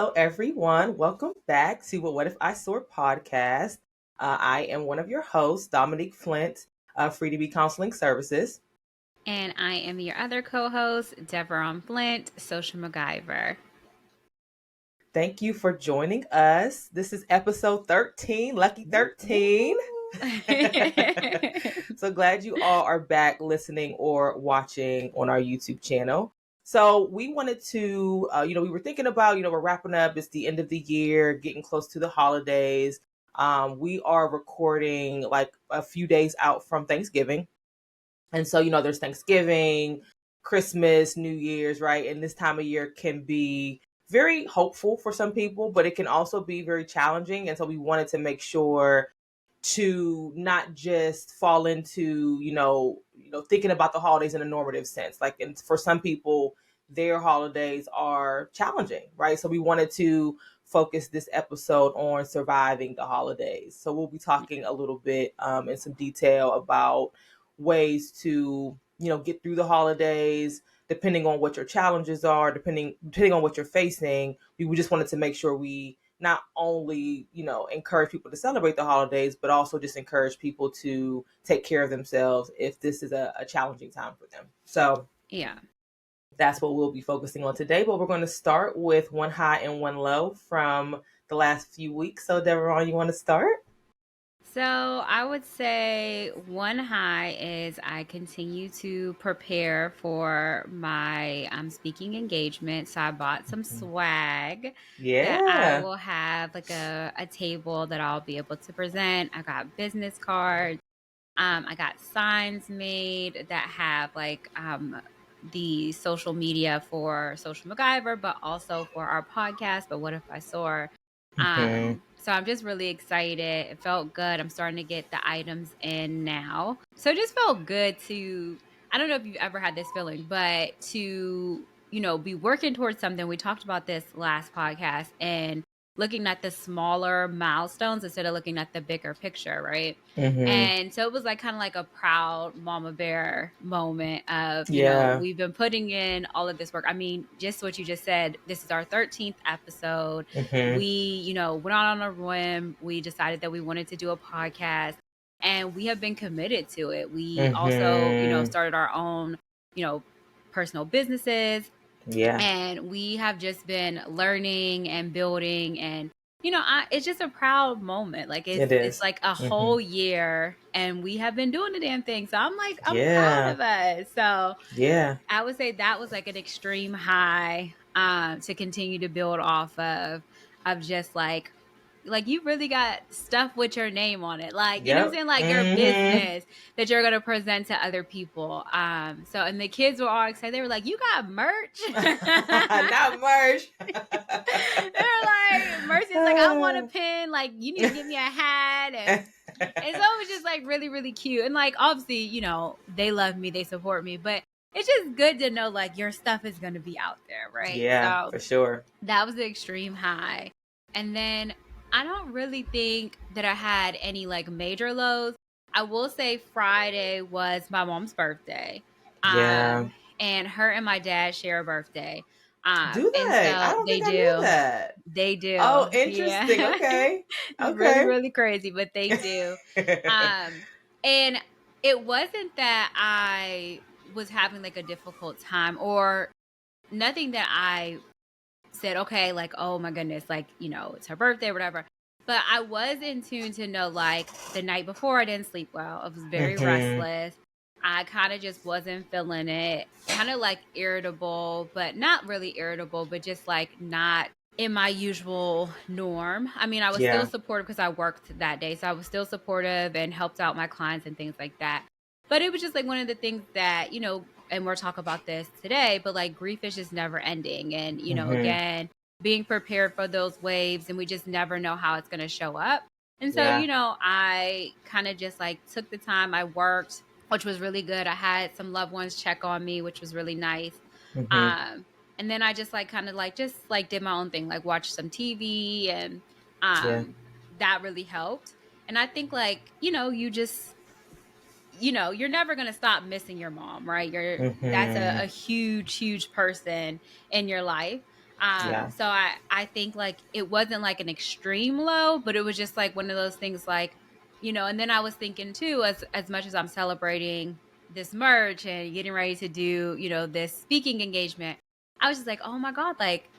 Hello, everyone. Welcome back to What If I Soar podcast. I am one of your hosts, Dominique Flint, Free to Be Counseling Services. And I am your other co-host, Deveron Flint, Social MacGyver. Thank you for joining us. This is episode 13, lucky 13. So glad you all are back listening or watching on our YouTube channel. So we wanted to, we were thinking about, we're wrapping up. It's the end of the year, getting close to the holidays. We are recording like a few days out from Thanksgiving. And so, there's Thanksgiving, Christmas, New Year's, right? And this time of year can be very hopeful for some people, but it can also be very challenging. And so we wanted to make sure to not just fall into, thinking about the holidays in a normative sense. Like, and for some people, their holidays are challenging, right? So we wanted to focus this episode on surviving the holidays. So we'll be talking a little bit in some detail about ways to, get through the holidays, depending on what your challenges are, depending on what you're facing. We just wanted to make sure we not only, encourage people to celebrate the holidays, but also just encourage people to take care of themselves if this is a challenging time for them. So yeah, that's what we'll be focusing on today. But we're going to start with one high and one low from the last few weeks. So Deveron, you want to start? So I would say one high is I continue to prepare for my speaking engagement. So I bought some swag that I Yeah. will have like a table that I'll be able to present. I got business cards. I got signs made that have like the social media for Social MacGyver, but also for our podcast. But what if I soar? So I'm just really excited. It felt good. I'm starting to get the items in now. So it just felt good to, I don't know if you've ever had this feeling, but to, be working towards something. We talked about this last podcast and looking at the smaller milestones instead of looking at the bigger picture, right? And so it was like kind of like a proud mama bear moment of, we've been putting in all of this work. I mean, just what you just said, this is our 13th episode. We, went out on a whim. We decided that we wanted to do a podcast and we have been committed to it. We also, started our own, personal businesses. Yeah. And we have just been learning and building and it's just a proud moment. Like it's like a whole year and we have been doing the damn thing. So I'm proud of us. So yeah, I would say that was like an extreme high to continue to build off of just like you really got stuff with your name on it. Like, you know what I'm saying? Like your business that you're going to present to other people. So, and the kids were all excited. They were like, you got merch? Not merch. They're like, merch is like, I want a pin. Like, you need to give me a hat. And so it was just like really, really cute. And like, obviously, they love me. They support me. But it's just good to know like your stuff is going to be out there. Right. Yeah, so for sure. That was the extreme high. And then I don't really think that I had any like major lows. I will say Friday was my mom's birthday. Yeah. And her and my dad share a birthday. Do And they? I so don't they think I knew do. that. They do. Oh, interesting. Yeah. Okay. It's really, Okay. really crazy, but they do. And it wasn't that I was having like a difficult time or nothing that I said, okay, like, oh my goodness, like, it's her birthday or whatever. But I was in tune to know, like, the night before I didn't sleep well. I was very restless. I kind of just wasn't feeling it. Kind of like irritable, but not really irritable, but just like not in my usual norm. I mean, I was still supportive because I worked that day. So I was still supportive and helped out my clients and things like that. But it was just like one of the things that, and we're talking about this today, but like grief is just never ending. And, again, being prepared for those waves and we just never know how it's going to show up. And so, I kind of just like took the time. I worked, which was really good. I had some loved ones check on me, which was really nice. And then I just like kind of like just like did my own thing, like watched some TV and that really helped. And I think like, you just you're never going to stop missing your mom, right? That's a huge, huge person in your life. Yeah. So I think like it wasn't like an extreme low, but it was just like one of those things like, and then I was thinking too, as much as I'm celebrating this merch and getting ready to do, this speaking engagement, I was just like, oh my God, like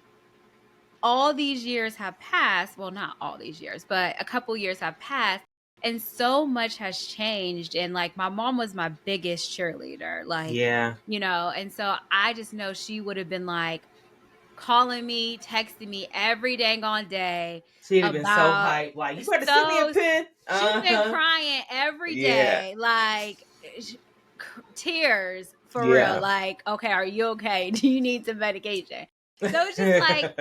all these years have passed. Well, not all these years, but a couple years have passed. And so much has changed. And like my mom was my biggest cheerleader, like, Yeah. and so I just know she would have been like calling me, texting me every dang on day She'd have been so about hyped. Like, you better send me a so pen. she'd have been Uh-huh. crying every Yeah. day, like tears for real. Yeah. Like, okay, are you okay? Do you need some medication? So it's just like,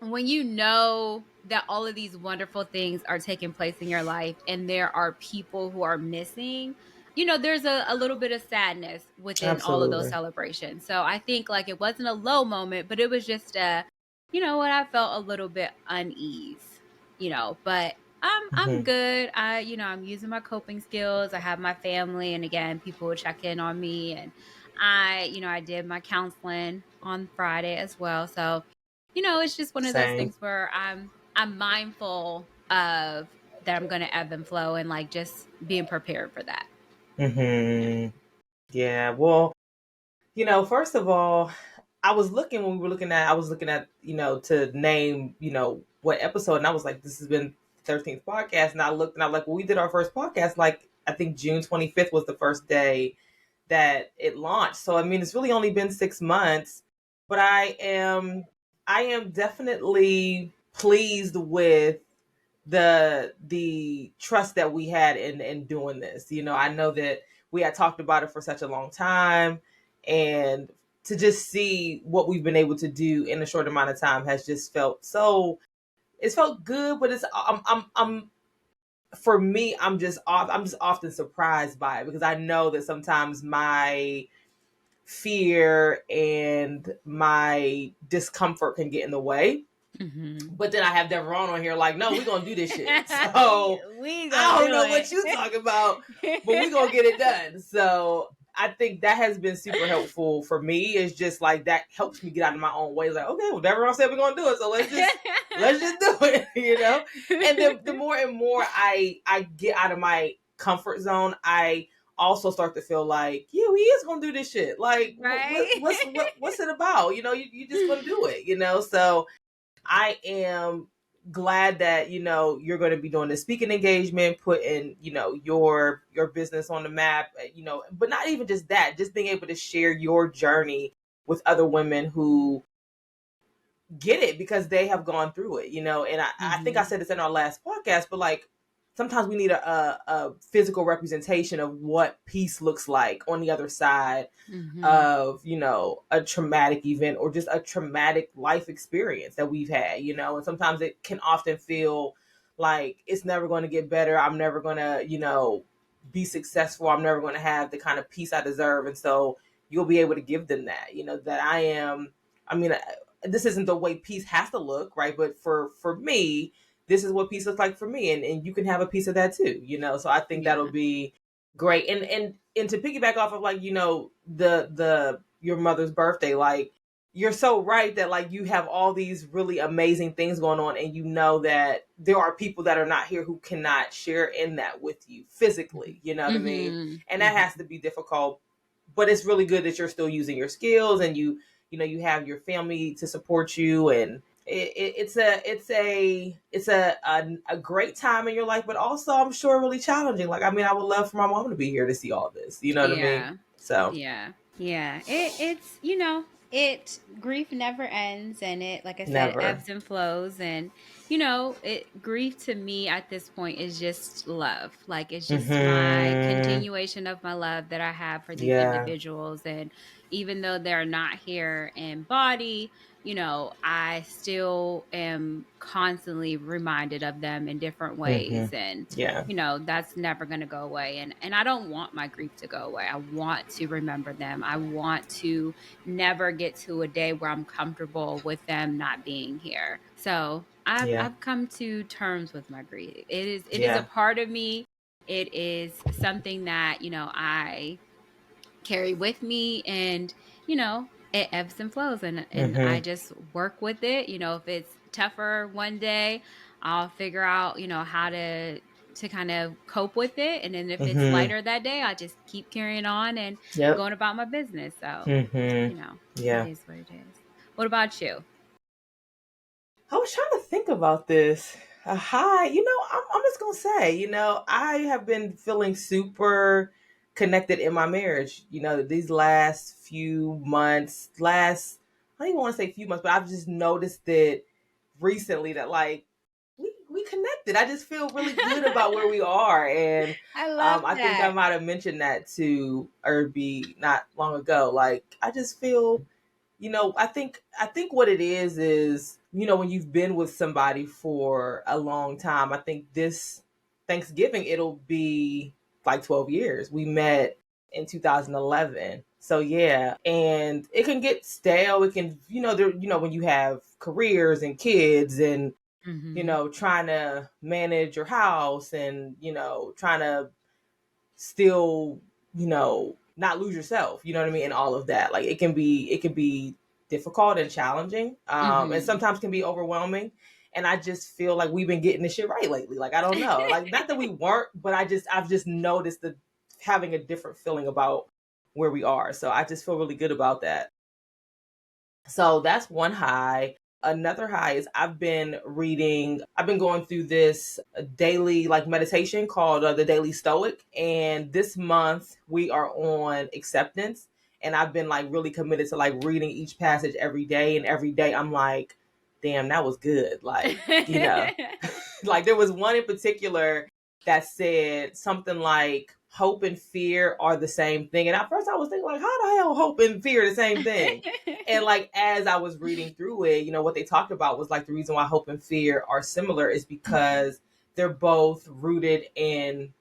when you know that all of these wonderful things are taking place in your life and there are people who are missing, there's a little bit of sadness within all of those Absolutely. celebrations. So I think like it wasn't a low moment, but it was just what I felt a little bit unease, but I'm Hmm. good. I'm using my coping skills. I have my family, and again, people will check in on me, and I did my counseling on Friday as well. So it's just one of those Same. things where I'm mindful of that I'm going to ebb and flow and like just being prepared for that. Yeah. Hmm. Yeah. Well, first of all, I was looking when we were I was looking at, to name, what episode. And I was like, this has been 13th podcast. And I looked and I was like, well, we did our first podcast. Like, I think June 25th was the first day that it launched. So, I mean, it's really only been 6 months, but I am definitely pleased with the trust that we had in doing this. I know that we had talked about it for such a long time, and to just see what we've been able to do in a short amount of time has just felt so. It's felt good, but I'm for me, I'm just often surprised by it, because I know that sometimes my fear and my discomfort can get in the way. Mm-hmm. But then I have Deveron on here like, no, we're gonna do this shit. So we I gonna don't do know what you talking about, but we're gonna get it done. So I think that has been super helpful for me. It's just like that helps me get out of my own way. Like, okay, well, Deveron said we're gonna do it, so let's just do it, And the more and more I get out of my comfort zone, I also start to feel like, yeah, we is gonna do this shit. Like, Right. what's it about? You just gonna do it. So I am glad that you're going to be doing the speaking engagement, putting your business on the map, but not even just that, just being able to share your journey with other women who get it because they have gone through it. And I think I Mm-hmm. said this in our last podcast, but like sometimes we need a physical representation of what peace looks like on the other side Mm-hmm. of a traumatic event or just a traumatic life experience that we've had. And sometimes it can often feel like it's never going to get better. I'm never going to be successful. I'm never going to have the kind of peace I deserve. And so you'll be able to give them that, that I mean, this isn't the way peace has to look, right? But for me, this is what peace looks like for me, and you can have a piece of that too. So I think that'll Yeah. be great. And to piggyback off of like the your mother's birthday, like you're so right that like you have all these really amazing things going on, and that there are people that are not here who cannot share in that with you physically. You know what I mean? Mm-hmm. And that has Mm-hmm. to be difficult, but it's really good that you're still using your skills, and you have your family to support you, and it's a great time in your life, but also I'm sure really challenging. Like, I mean, I would love for my mom to be here to see all this. You know what I mean? Yeah. So Yeah. Yeah. It's, it grief never ends, and it, like I said, it never. ebbs and flows. And, grief to me at this point is just love. Like it's just my Hmm. continuation of my love that I have for these Yeah. individuals. And even though they're not here in body, I still am constantly reminded of them in different Hmm. ways. And Yeah. that's never going to go away. And I don't want my grief to go away. I want to remember them. I want to never get to a day where I'm comfortable with them not being here. So Yeah. I've come to terms with my grief. It is a Yeah. part of me. It is something that I carry with me. And it ebbs and flows, and I Mm-hmm. just work with it. If it's tougher one day, I'll figure out, how to kind of cope with it. And then if it's Mm-hmm. lighter that day, I just keep carrying on and Yep. going about my business. So, Mm-hmm. it Yeah. is what it is. What about you? I was trying to think about this. A high, I'm just gonna say, I have been feeling super connected in my marriage. These last few months, I don't even want to say few months, but I've just noticed that recently that like we connected. I just feel really good about where we are, and I love I think I that. might have mentioned that to Irby not long ago. Like I just feel I think what it is when you've been with somebody for a long time. I think this Thanksgiving it'll be like 12 years. We met in 2011. So yeah, and it can get stale. It can, when you have careers and kids and Mm-hmm. trying to manage your house and trying to still, not lose yourself, you know what I mean? And all of that. Like it can be difficult and challenging. And Mm-hmm. sometimes can be overwhelming. And I just feel like we've been getting this shit right lately. Like I don't know. Like not that we weren't, but I've just noticed the having a different feeling about where we are. So I just feel really good about that. So that's one high. Another high is I've been going through this daily like meditation called the Daily Stoic. And this month we are on acceptance. And I've been like really committed to like reading each passage every day. And every day I'm like, damn, that was good. Like there was one in particular that said something like hope and fear are the same thing. And at first I was thinking like, how the hell hope and fear are the same thing? And like as I was reading through it, what they talked about was like the reason why hope and fear are similar is because they're both rooted in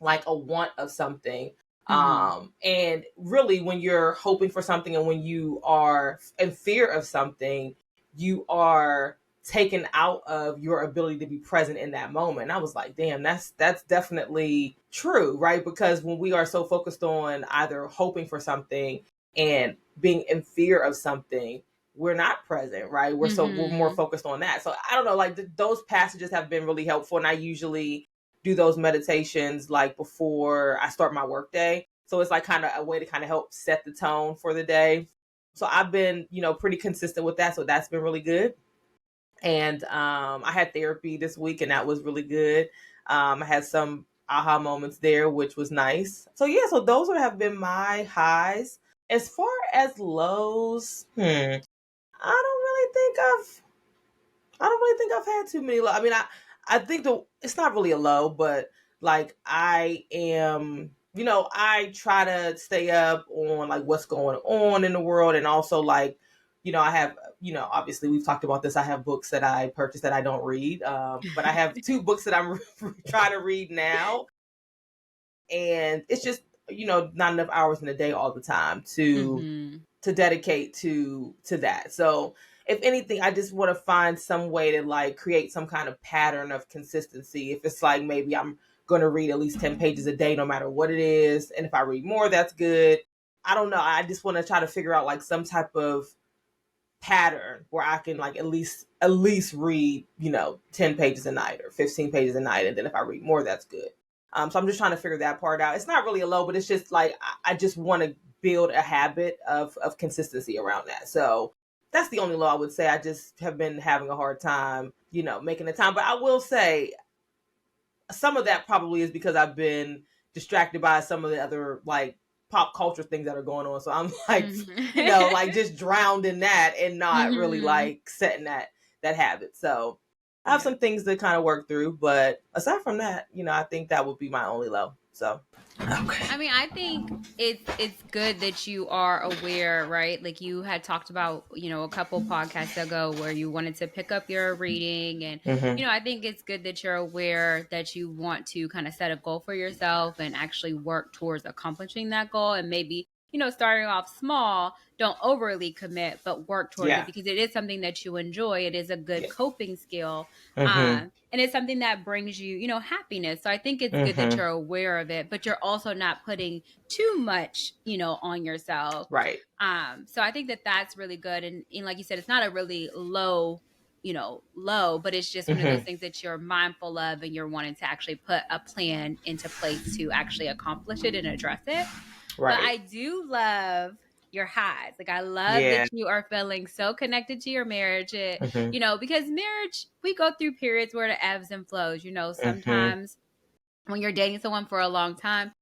like a want of something. Mm-hmm. And really when you're hoping for something and when you are in fear of something, you are taken out of your ability to be present in that moment. And I was like, damn, that's definitely true, right? Because when we are so focused on either hoping for something and being in fear of something, we're not present, right? We're more Mm-hmm. focused on that. So I don't know, like those passages have been really helpful, and I usually do those meditations like before I start my workday. So it's like kind of a way to kind of help set the tone for the day. So I've been, pretty consistent with that. So that's been really good. And I had therapy this week, and that was really good. I had some aha moments there, which was nice. So yeah, so those would have been my highs. As far as lows, I don't really think I've had too many low. I mean, I think it's not really a low, but like I am, I try to stay up on like what's going on in the world, and also like, I have, obviously we've talked about this. I have books that I purchased that I don't read, but I have two books that I'm trying to read now, and it's just not enough hours in the day all the time Mm-hmm. to dedicate to that. So if anything, I just want to find some way to like create some kind of pattern of consistency. If it's like maybe I'm going to read at least 10 pages a day no matter what it is, and if I read more that's good. I don't know, I just want to try to figure out like some type of pattern where I can like at least read 10 pages a night or 15 pages a night, and then if I read more that's good. So I'm just trying to figure that part out. It's not really a low, but it's just like I just want to build a habit of consistency around that. So that's the only low I would say. I just have been having a hard time making the time. But I will say some of that probably is because I've been distracted by some of the other like pop culture things that are going on. So I'm like, Mm-hmm. like just drowned in that and not really Mm-hmm. like setting that habit. So I have Yeah. some things to kind of work through, but aside from that, I think that would be my only low. So okay. I mean, I think it's good that you are aware, right? Like you had talked about, a couple podcasts ago where you wanted to pick up your reading, and Mm-hmm. I think it's good that you're aware that you want to kind of set a goal for yourself and actually work towards accomplishing that goal, and maybe starting off small, don't overly commit, but work towards it Yeah. because it is something that you enjoy. It is a good Yeah. coping skill. Mm-hmm. And it's something that brings you, happiness. So I think it's good that Mm-hmm. you're aware of it, but you're also not putting too much, on yourself. Right. So I think that that's really good. And like you said, it's not a really low, but it's just one of those Mm-hmm. things that you're mindful of and you're wanting to actually put a plan into place to actually accomplish it and address it. But Right. I do love your highs. Like I love Yeah. that you are feeling so connected to your marriage. Mm-hmm. Because marriage, we go through periods where it ebbs and flows. Mm-hmm. Sometimes when you're dating someone for a long time,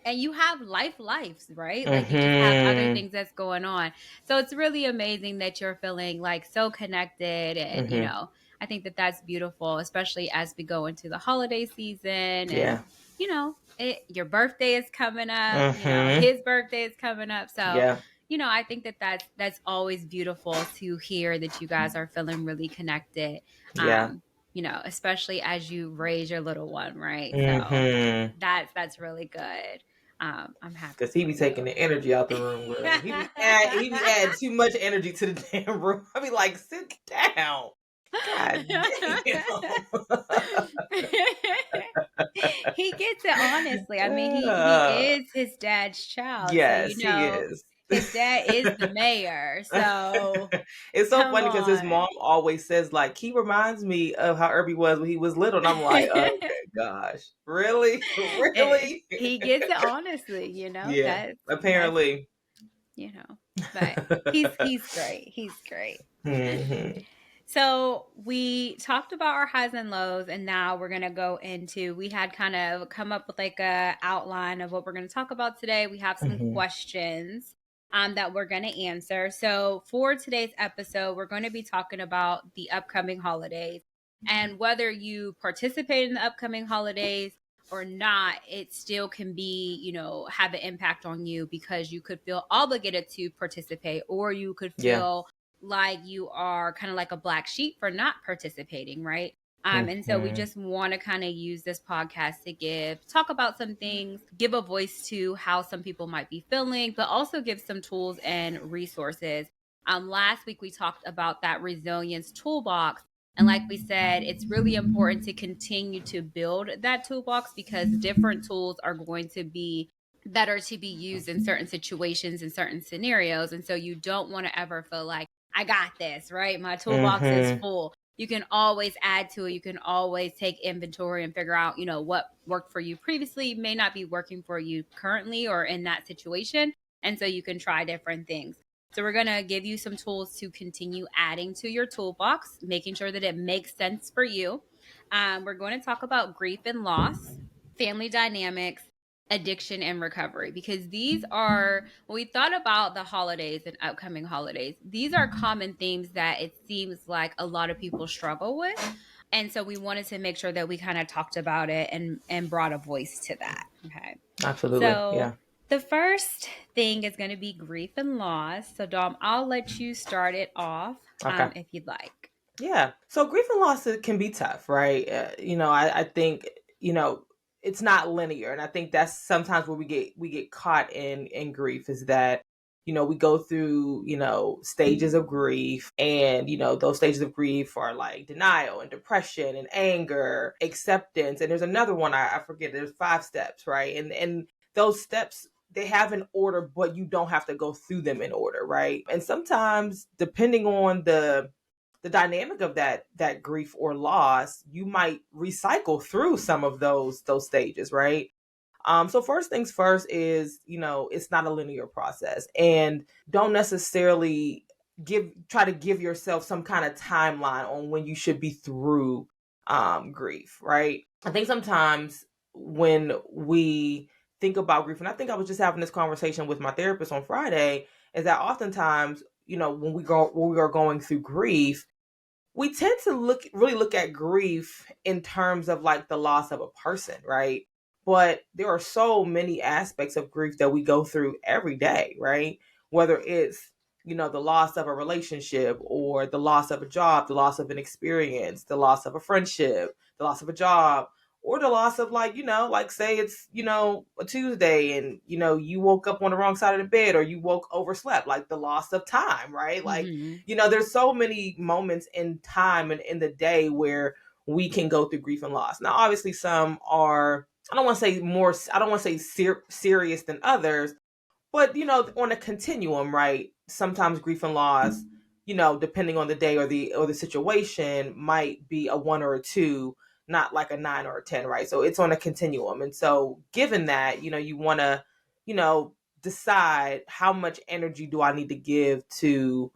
and you have lives, right? Like you just have other Mm-hmm. things that's going on. So it's really amazing that you're feeling like so connected. And, Mm-hmm. I think that that's beautiful, especially as we go into the holiday season. And, Yeah. your birthday is coming up, Mm-hmm. his birthday is coming up. So, Yeah. I think that that's always beautiful to hear that you guys are feeling really connected. Yeah. Especially as you raise your little one, right? So Mm-hmm. that's really good. I'm happy Cause he for be taking you. the energy out the room, girl. He be adding too much energy to the damn room. I be like, sit down. God damn. He gets it honestly. I mean, he Uh, is his dad's child, so yes, he is. his dad is the mayor. So It's so come funny because his on. mom always says, like, he reminds me of how Irby was when he was little. And I'm like, okay, gosh. Really? Really? He gets it honestly, Yeah, that's apparently. but he's great. He's great. Hmm. So we talked about our highs and lows, and now we're gonna go into. We had kind of come up with like a outline of what we're gonna talk about today. We have some Hmm. questions that we're gonna answer. So for today's episode, we're going to be talking about the upcoming holidays and whether you participate in the upcoming holidays or not, it still can be, have an impact on you because you could feel obligated to participate, or you could Yeah. feel like you are kind of like a black sheep for not participating, right? And so we Hmm. just want to kind of use this podcast to talk about some things, give a voice to how some people might be feeling, but also give some tools and resources. Last week we talked about that resilience toolbox. And like we said, it's really important to continue to build that toolbox because different tools are going to be better to be used in certain situations and certain scenarios. And so you don't want to ever feel like, I got this, right? My toolbox is Hmm. full. You can always add to it. You can always take inventory and figure out, what worked for you previously may not be working for you currently or in that situation. And so you can try different things. So we're going to give you some tools to continue adding to your toolbox, making sure that it makes sense for you. We're going to talk about grief and loss, family dynamics, addiction and recovery, because these are, when we thought about the holidays and upcoming holidays, these are common themes that it seems like a lot of people struggle with. And so we wanted to make sure that we kind of talked about it and brought a voice to that. Okay. Absolutely. So Yeah. the first thing is going to be grief and loss. So Dom, I'll let you start it off Okay. if you'd like. Yeah. So grief and loss can be tough, right? I think, it's not linear. And I think that's sometimes where we get caught in grief is that, we go through, stages of grief, and, those stages of grief are like denial and depression and anger, acceptance. And there's another one, I forget, there's 5 steps, right? And those steps, they have an order, but you don't have to go through them in order, right? And sometimes depending on the dynamic of that grief or loss, you might recycle through some of those stages, right? So first things first is, it's not a linear process, and don't necessarily try to give yourself some kind of timeline on when you should be through grief, right? I think sometimes when we think about grief, and I think I was just having this conversation with my therapist on Friday, is that oftentimes, when we are going through grief, we tend to really look at grief in terms of like the loss of a person, right? But there are so many aspects of grief that we go through every day, right? Whether it's, the loss of a relationship, or the loss of a job, the loss of an experience, the loss of a friendship, the loss of a job, or the loss of, like, like, say it's, a Tuesday and, you woke up on the wrong side of the bed, or you woke overslept, like the loss of time, right? Like, Mm-hmm. there's so many moments in time and in the day where we can go through grief and loss. Now, obviously some are, I don't want to say serious than others, but, on a continuum, right? Sometimes grief and loss, depending on the day or the situation, might be a 1 or a 2, not like a 9 or a 10, right? So it's on a continuum. And so given that, you want to, you know, decide how much energy do I need to give to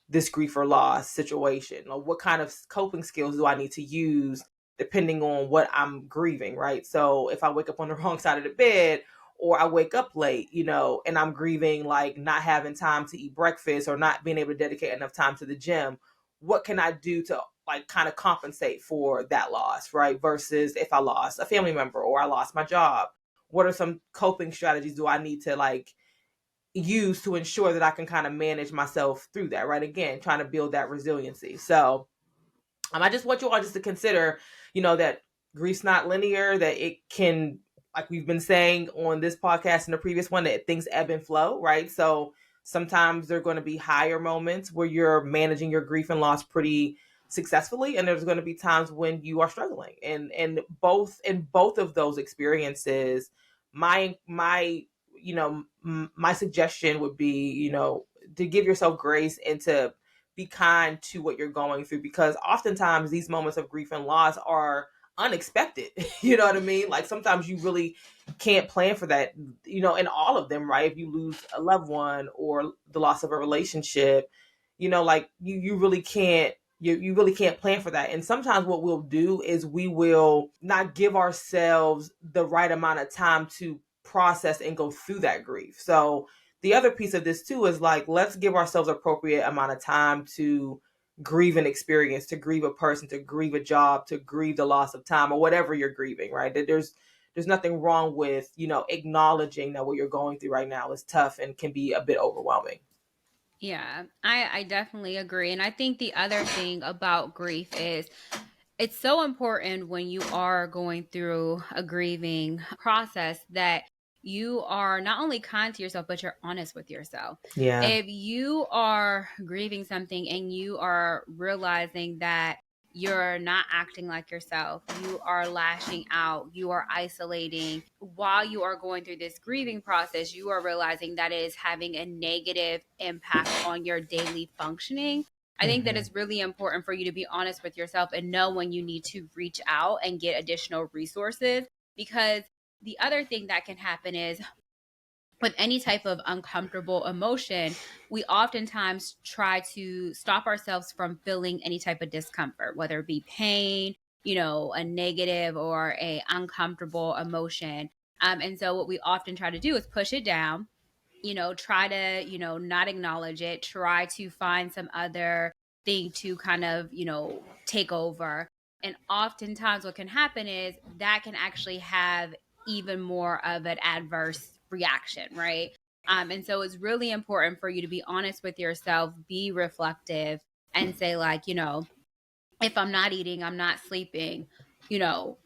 this grief or loss situation, or what kind of coping skills do I need to use depending on what I'm grieving, right? So if I wake up on the wrong side of the bed, or I wake up late, and I'm grieving, like not having time to eat breakfast or not being able to dedicate enough time to the gym, what can I do to, like, kind of compensate for that loss, right? Versus if I lost a family member or I lost my job, what are some coping strategies do I need to, like, use to ensure that I can kind of manage myself through that, right? Again, trying to build that resiliency. So I just want you all just to consider, that grief's not linear, that it can, like we've been saying on this podcast and the previous one, that things ebb and flow, right? So sometimes there are going to be higher moments where you're managing your grief and loss pretty successfully, and there's going to be times when you are struggling. And both of those experiences, my my suggestion would be, to give yourself grace and to be kind to what you're going through, because oftentimes these moments of grief and loss are unexpected. You know what I mean? Like, sometimes you really can't plan for that, in all of them, right? If you lose a loved one or the loss of a relationship, like, you really can't, you really can't plan for that. And sometimes what we'll do is we will not give ourselves the right amount of time to process and go through that grief. So the other piece of this too is, like, let's give ourselves appropriate amount of time to grieve an experience, to grieve a person, to grieve a job, to grieve the loss of time, or whatever you're grieving, right? That there's nothing wrong with, acknowledging that what you're going through right now is tough and can be a bit overwhelming. Yeah, I definitely agree. And I think the other thing about grief is it's so important when you are going through a grieving process that you are not only kind to yourself, but you're honest with yourself. Yeah. If you are grieving something and you are realizing that you're not acting like yourself, you are lashing out, you are isolating while you are going through this grieving process, you are realizing that it is having a negative impact on your daily functioning. I think that Mm-hmm. it's really important for you to be honest with yourself and know when you need to reach out and get additional resources. Because the other thing that can happen is with any type of uncomfortable emotion, we oftentimes try to stop ourselves from feeling any type of discomfort, whether it be pain, a negative or a uncomfortable emotion. And so what we often try to do is push it down, try to, not acknowledge it, try to find some other thing to kind of, take over. And oftentimes what can happen is that can actually have even more of an adverse reaction, right? And so it's really important for you to be honest with yourself, be reflective, and say, like, if I'm not eating, I'm not sleeping, you know,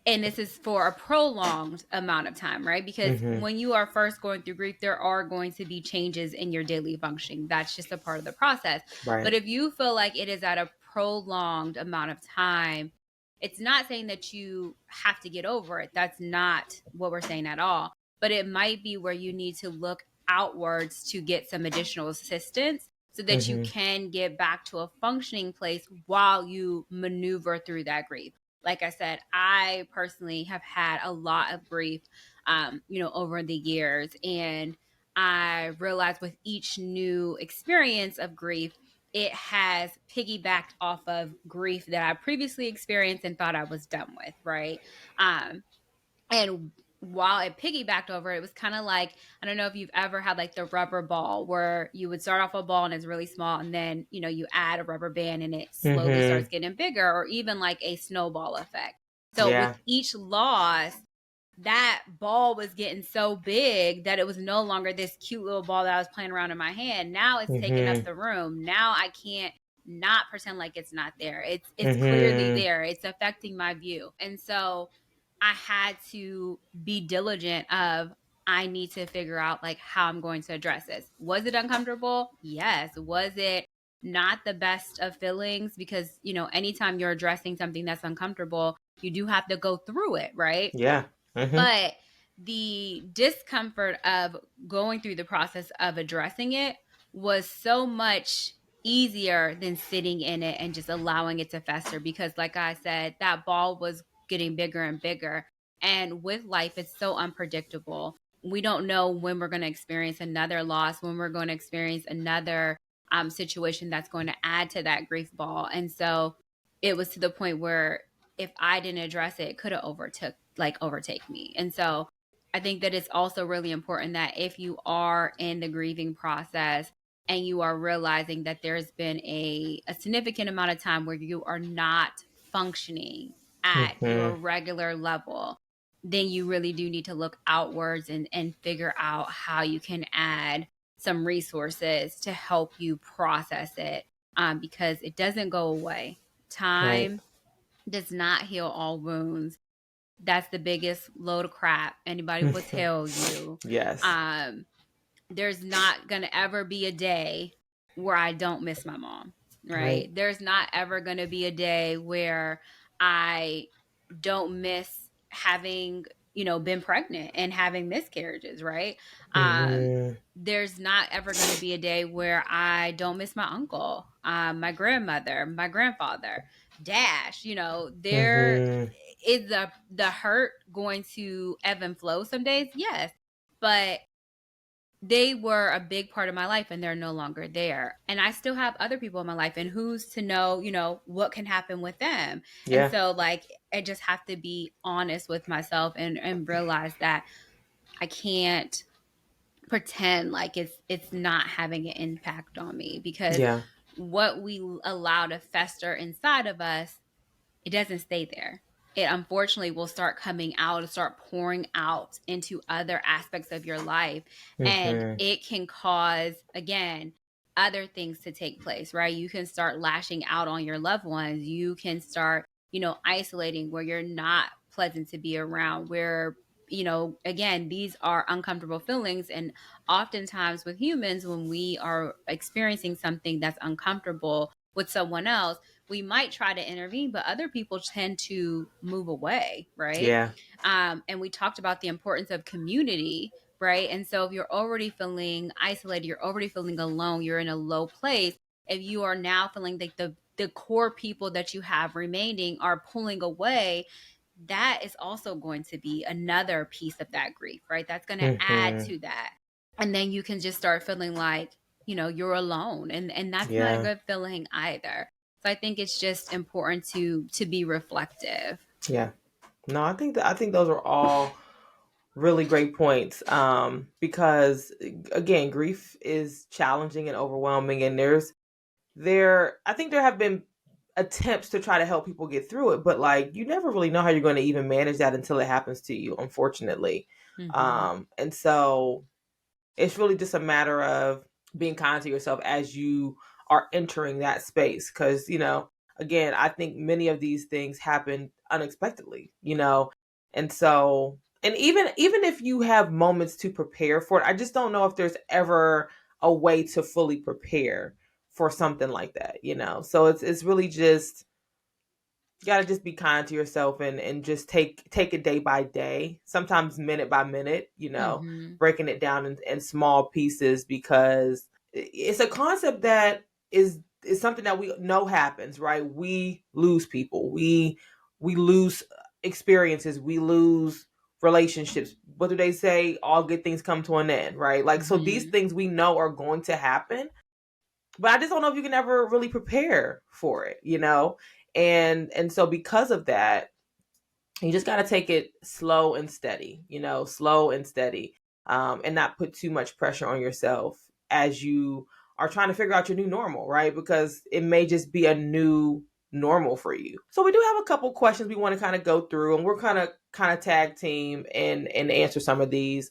and this is for a prolonged amount of time, right? Because Mm-hmm. when you are first going through grief, there are going to be changes in your daily functioning. That's just a part of the process. Right. But if you feel like it is at a prolonged amount of time, it's not saying that you have to get over it. That's not what we're saying at all. But it might be where you need to look outwards to get some additional assistance so that you Mm-hmm. can get back to a functioning place while you maneuver through that grief. Like I said, I personally have had a lot of grief, over the years. And I realized with each new experience of grief, it has piggybacked off of grief that I previously experienced and thought I was done with, right? And while it piggybacked over, it was kind of like, I don't know if you've ever had like the rubber ball where you would start off a ball and it's really small, and then you add a rubber band and it slowly Mm-hmm. starts getting bigger, or even like a snowball effect. So with Yeah. each loss, that ball was getting so big that it was no longer this cute little ball that I was playing around in my hand. Now it's taking up Mm-hmm. the room. Now I can't not pretend like it's not there. It's clearly Mm-hmm. there. It's affecting my view. And so I had to be diligent of, I need to figure out like how I'm going to address this. Was it uncomfortable? Yes. Was it not the best of feelings? Because, anytime you're addressing something that's uncomfortable, you do have to go through it, right? Yeah. Mm-hmm. But the discomfort of going through the process of addressing it was so much easier than sitting in it and just allowing it to fester, because like I said, that ball was getting bigger and bigger. And with life, it's so unpredictable. We don't know when we're going to experience another loss, when we're going to experience another situation that's going to add to that grief ball. And so it was to the point where if I didn't address it, it could have overtake me. And so I think that it's also really important that if you are in the grieving process and you are realizing that there's been a significant amount of time where you are not functioning at your Mm-hmm. regular level, then you really do need to look outwards and figure out how you can add some resources to help you process it, because it doesn't go away. Right. Time does not heal all wounds. That's the biggest load of crap anybody will tell you. Yes. Um, there's not gonna ever be a day where I don't miss my mom, Right. right? There's not ever gonna be a day where I don't miss having, been pregnant and having miscarriages, right? Um, Mm-hmm. there's not ever going to be a day where I don't miss my uncle, my grandmother, my grandfather, Dash. There Mm-hmm. is the hurt going to ebb and flow some days, yes, but they were a big part of my life and they're no longer there. And I still have other people in my life, and who's to know, what can happen with them. And Yeah. so like I just have to be honest with myself and realize that I can't pretend like it's not having an impact on me, because Yeah. what we allow to fester inside of us, it doesn't stay there. It unfortunately will start coming out and start pouring out into other aspects of your life. And Mm-hmm. it can cause, again, other things to take place, right? You can start lashing out on your loved ones. You can start, isolating where you're not pleasant to be around, where, again, these are uncomfortable feelings. And oftentimes with humans, when we are experiencing something that's uncomfortable with someone else, we might try to intervene, but other people tend to move away, right? Yeah. And we talked about the importance of community, right? And so if you're already feeling isolated, you're already feeling alone, you're in a low place, if you are now feeling like the core people that you have remaining are pulling away, that is also going to be another piece of that grief, right? That's going to add Mm-hmm. to that. And then you can just start feeling like, you're alone. And that's not a Yeah. good feeling either. So I think it's just important to be reflective. Yeah. No, I think those are all really great points. Because again, grief is challenging and overwhelming, and I think there have been attempts to try to help people get through it, but like you never really know how you're going to even manage that until it happens to you, unfortunately. Mm-hmm. And so it's really just a matter of being kind to yourself as you are entering that space. Because, again, I think many of these things happen unexpectedly, and so, and even if you have moments to prepare for it, I just don't know if there's ever a way to fully prepare for something like that, So it's really just, you got to just be kind to yourself and just take it day by day, sometimes minute by minute, Mm-hmm. breaking it down in small pieces, because it's a concept that is something that we know happens, right? We lose people, we lose experiences, we lose relationships. What do they say? All good things come to an end, right? Like, so these Mm-hmm. things we know are going to happen, but I just don't know if you can ever really prepare for it, and so because of that, you just got to take it slow and steady, slow and steady, and not put too much pressure on yourself as you are trying to figure out your new normal, right? Because it may just be a new normal for you. So we do have a couple questions we want to kind of go through, and we're kind of tag team and answer some of these.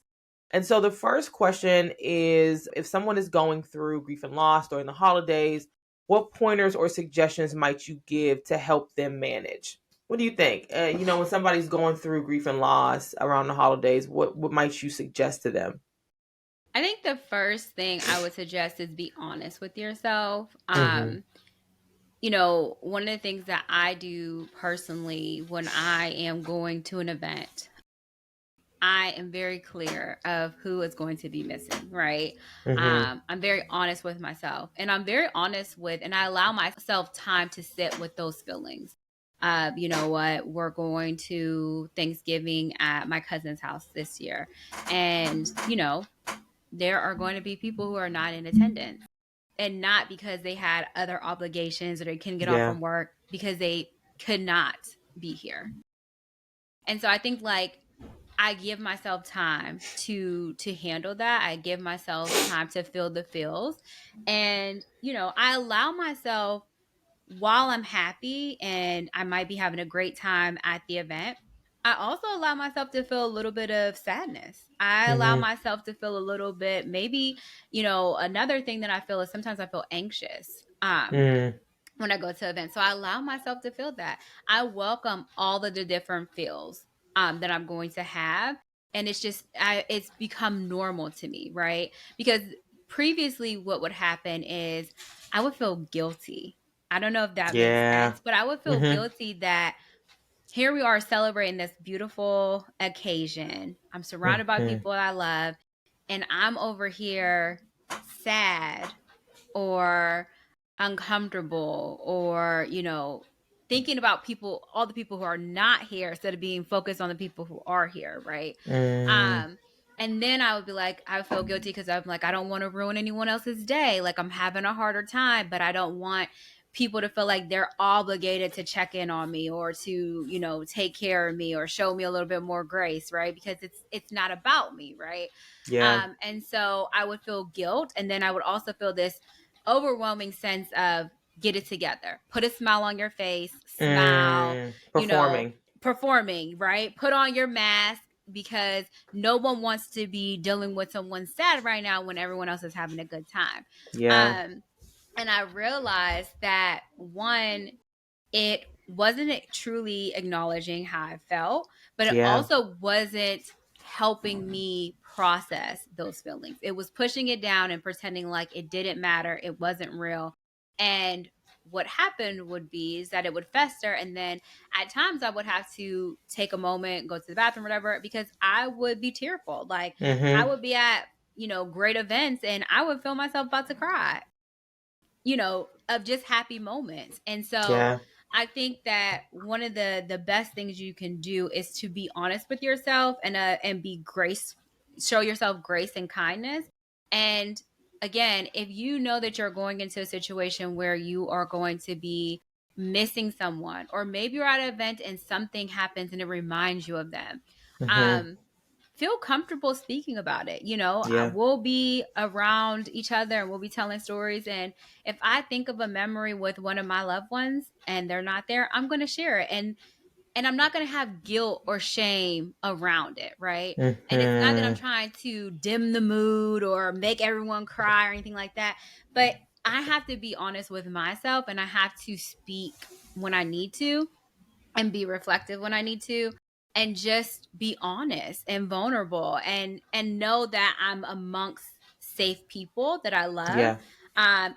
And so the first question is, if someone is going through grief and loss during the holidays, what pointers or suggestions might you give to help them manage? What do you think? When somebody's going through grief and loss around the holidays, what might you suggest to them? I think the first thing I would suggest is be honest with yourself. Mm-hmm. One of the things that I do personally when I am going to an event, I am very clear of who is going to be missing, right? Mm-hmm. I'm very honest with myself, and I'm very honest with, and I allow myself time to sit with those feelings. You know what? We're going to Thanksgiving at my cousin's house this year, and there are going to be people who are not in attendance, and not because they had other obligations or they couldn't get off Yeah. from work, because they could not be here. And so I think, like, I give myself time to handle that. I give myself time to feel the feels. And, I allow myself, while I'm happy and I might be having a great time at the event, I also allow myself to feel a little bit of sadness. I allow Mm-hmm. myself to feel a little bit, maybe, another thing that I feel is sometimes I feel anxious. Mm. When I go to events. So I allow myself to feel that. I welcome all of the different feels that I'm going to have. And it's become normal to me, right? Because previously, what would happen is I would feel guilty. I don't know if that makes Yeah. sense, but I would feel Mm-hmm. guilty that here we are celebrating this beautiful occasion. I'm surrounded by Mm-hmm. people I love, and I'm over here sad or uncomfortable, or thinking about people, all the people who are not here, instead of being focused on the people who are here, right? Mm. um and then I would be like, I would feel guilty because I'm like, I don't want to ruin anyone else's day. Like, I'm having a harder time, but I don't want people to feel like they're obligated to check in on me, or to take care of me, or show me a little bit more grace, right? Because it's not about me, right? Yeah. And so I would feel guilt, and then I would also feel this overwhelming sense of, get it together, put a smile on your face, smile, Mm. you know, Performing. performing, right? Put on your mask, because no one wants to be dealing with someone sad right now when everyone else is having a good time. Yeah. Um, and I realized that, one, it wasn't truly acknowledging how I felt, but it Yeah. also wasn't helping me process those feelings. It was pushing it down and pretending like it didn't matter, it wasn't real. And what happened would be is that it would fester, and then at times I would have to take a moment, go to the bathroom, whatever, because I would be tearful. Like, I Mm-hmm. would be at great events, and I would feel myself about to cry, of just happy moments. And so Yeah. I think that one of the best things you can do is to be honest with yourself, and be grace, show yourself grace and kindness. And again, if you know that you're going into a situation where you are going to be missing someone, or maybe you're at an event and something happens and it reminds you of them, Mm-hmm. um feel comfortable speaking about it. Yeah. We'll be around each other and we'll be telling stories. And if I think of a memory with one of my loved ones and they're not there, I'm going to share it. And I'm not going to have guilt or shame around it, right? And it's not that I'm Mm-hmm. trying to dim the mood or make everyone cry or anything like that, but I have to be honest with myself, and I have to speak when I need to, and be reflective when I need to, and just be honest and vulnerable, and know that I'm amongst safe people that I love. Yeah.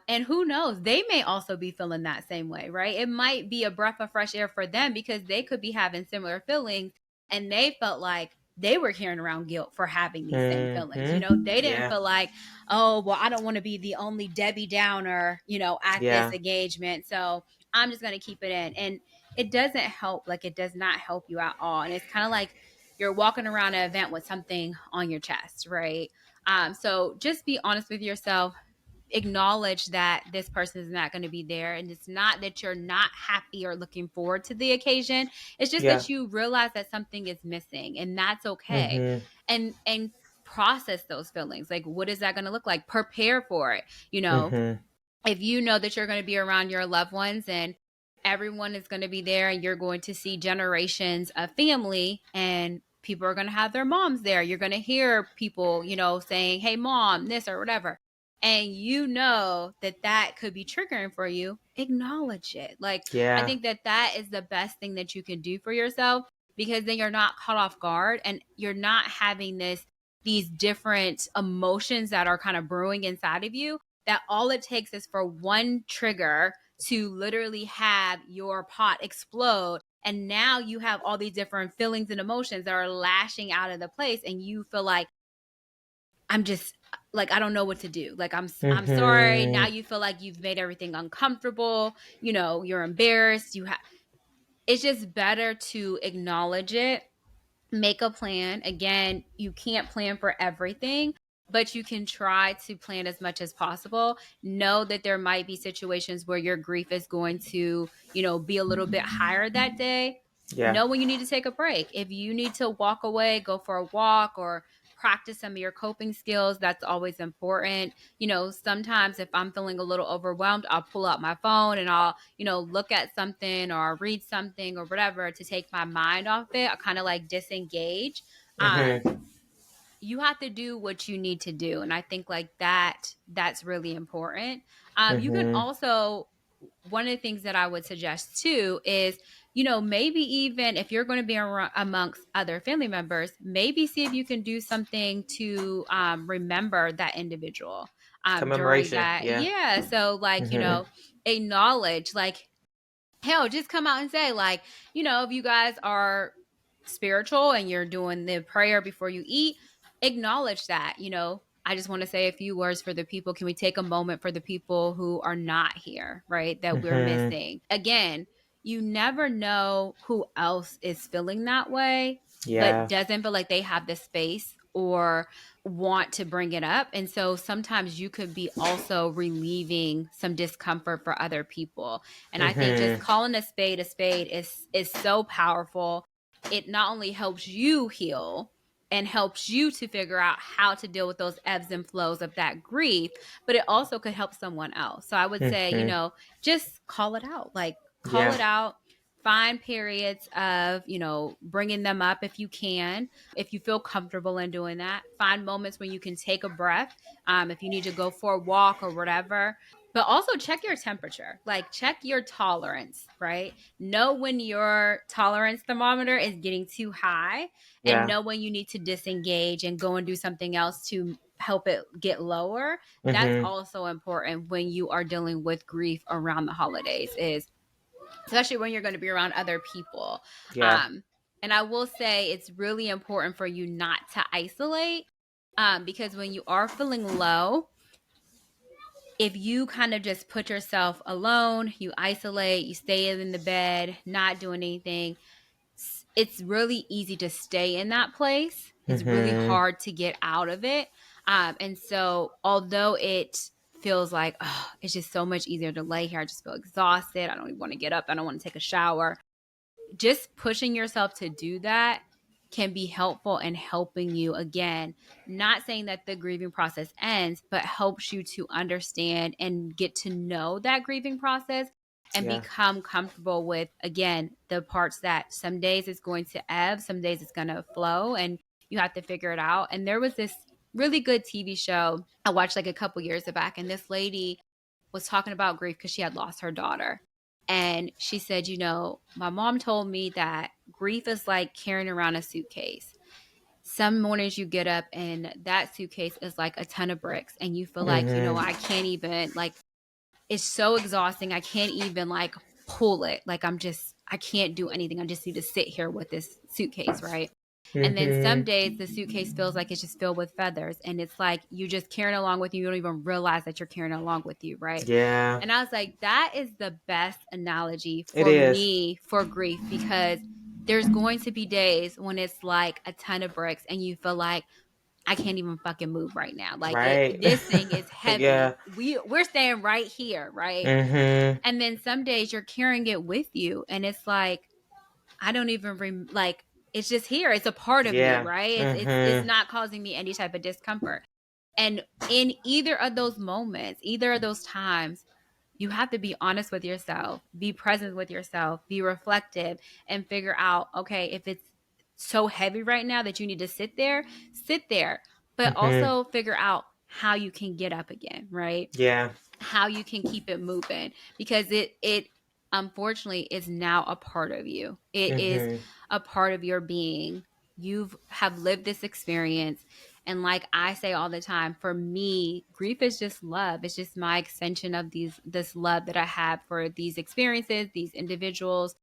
And who knows, they may also be feeling that same way, right? It might be a breath of fresh air for them, because they could be having similar feelings, and they felt like they were carrying around guilt for having these same feelings. Mm-hmm. They didn't Yeah. feel like, oh, well, I don't want to be the only Debbie Downer, at this Yeah. engagement, so I'm just going to keep it in. And it doesn't help. Like, it does not help you at all. And it's kind of like you're walking around an event with something on your chest, right? So just be honest with yourself. Acknowledge that this person is not going to be there. And it's not that you're not happy or looking forward to the occasion. It's just Yeah. that you realize that something is missing, and that's okay. Mm-hmm. And process those feelings. Like, what is that going to look like? Prepare for it. You know, Mm-hmm. if you know that you're going to be around your loved ones, and everyone is going to be there, and you're going to see generations of family, and people are going to have their moms there, you're going to hear people, saying, hey, mom, this or whatever. and you know that that could be triggering for you, acknowledge it. Like, I Yeah. think that that is the best thing that you can do for yourself, because then you're not caught off guard and you're not having these different emotions that are kind of brewing inside of you, that all it takes is for one trigger to literally have your pot explode. And now you have all these different feelings and emotions that are lashing out of the place, and you feel like, I'm just like, I don't know what to do. Like, I'm sorry. Now Mm-hmm. you feel like you've made everything uncomfortable. You know, you're embarrassed. It's just better to acknowledge it, make a plan. Again, you can't plan for everything, but you can try to plan as much as possible. Know that there might be situations where your grief is going to, be a little bit higher that day. Yeah. Know when you need to take a break. If you need to walk away, go for a walk, or practice some of your coping skills, that's always important. Sometimes if I'm feeling a little overwhelmed, I'll pull out my phone and I'll, look at something or read something or whatever to take my mind off it. I kind of like disengage. Mm-hmm. You have to do what you need to do. And I think like that's really important. You can Mm-hmm. also, one of the things that I would suggest too is, maybe even if you're going to be amongst other family members, maybe see if you can do something to remember that individual during Commemoration. that. Yeah. Yeah. So, like, Mm-hmm. acknowledge, like, hell, just come out and say, like, if you guys are spiritual and you're doing the prayer before you eat, acknowledge that. I just want to say a few words for the people. Can we take a moment for the people who are not here, right? That we're Mm-hmm. missing. Again, you never know who else is feeling that way, but Yeah. doesn't feel like they have the space or want to bring it up. And so sometimes you could be also relieving some discomfort for other people. And I think just Mm-hmm. calling a spade is so powerful. It not only helps you heal and helps you to figure out how to deal with those ebbs and flows of that grief, but it also could help someone else. So I would say, Mm-hmm. just call it out. Like, call Yeah. it out. Find periods of, bringing them up if you can. If you feel comfortable in doing that, find moments when you can take a breath. If you need to go for a walk or whatever, but also check your temperature, like check your tolerance, right? Know when your tolerance thermometer is getting too high, and Yeah. know when you need to disengage and go and do something else to help it get lower. That's Mm-hmm. also important when you are dealing with grief around the holidays, is especially when you're going to be around other people. Yeah. um and I will say it's really important for you not to isolate, because when you are feeling low, if you kind of just put yourself alone, you isolate, you stay in the bed, not doing anything, it's really easy to stay in that place. It's really Mm-hmm. hard to get out of it. And so, although it feels like, oh, it's just so much easier to lay here, I just feel exhausted. I don't even want to get up. I don't want to take a shower. Just pushing yourself to do that can be helpful in helping you, again, not saying that the grieving process ends, but helps you to understand and get to know that grieving process and Yeah. become comfortable with, again, the parts that some days it's going to ebb, some days it's going to flow, and you have to figure it out. And there was this really good TV show I watched like a couple years back, and this lady was talking about grief because she had lost her daughter. And she said, my mom told me that grief is like carrying around a suitcase. Some mornings you get up and that suitcase is like a ton of bricks, and you feel like, Mm-hmm. I can't even, like, it's so exhausting. I can't even like pull it. Like, I can't do anything. I just need to sit here with this suitcase, right? And then some Mm-hmm. days the suitcase feels like it's just filled with feathers, and it's like you just carrying along with you. You don't even realize that you're carrying along with you, right? Yeah. And I was like, that is the best analogy It for is. me for grief, because there's going to be days when it's like a ton of bricks and you feel like, I can't even fucking move right now. Like, Right. this thing is Yeah. heavy. We're staying right here, right? Mm-hmm. And then some days you're carrying it with you, and it's like, I don't even like, it's just here. It's a part of me, Yeah. right? It's Mm-hmm. not causing me any type of discomfort. And in either of those moments, either of those times, you have to be honest with yourself, be present with yourself, be reflective, and figure out, okay, if it's so heavy right now that you need to sit there, but Mm-hmm. also figure out, how you can get up again, right? Yeah. How you can keep it moving, because it unfortunately is now a part of you. It is Mm-hmm. a part of your being. You've have lived this experience, and like I say all the time, for me, grief is just love. It's just my extension of this love that I have for these experiences, these individuals,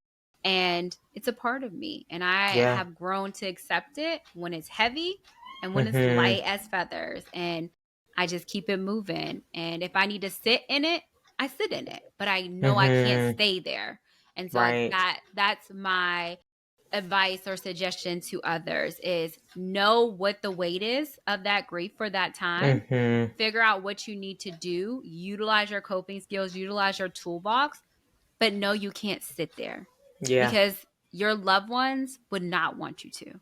and it's a part of me, and I Yeah. have grown to accept it when it's heavy and when it's Mm-hmm. light as feathers, and I just keep it moving. And if I need to sit in it, I sit in it, but I know I can't Mm-hmm. stay there. And so Right. that's my advice or suggestion to others is know what the weight is of that grief for that time. Mm-hmm. Figure out what you need to do, utilize your coping skills, utilize your toolbox, but know you can't sit there Yeah. because your loved ones would not want you to.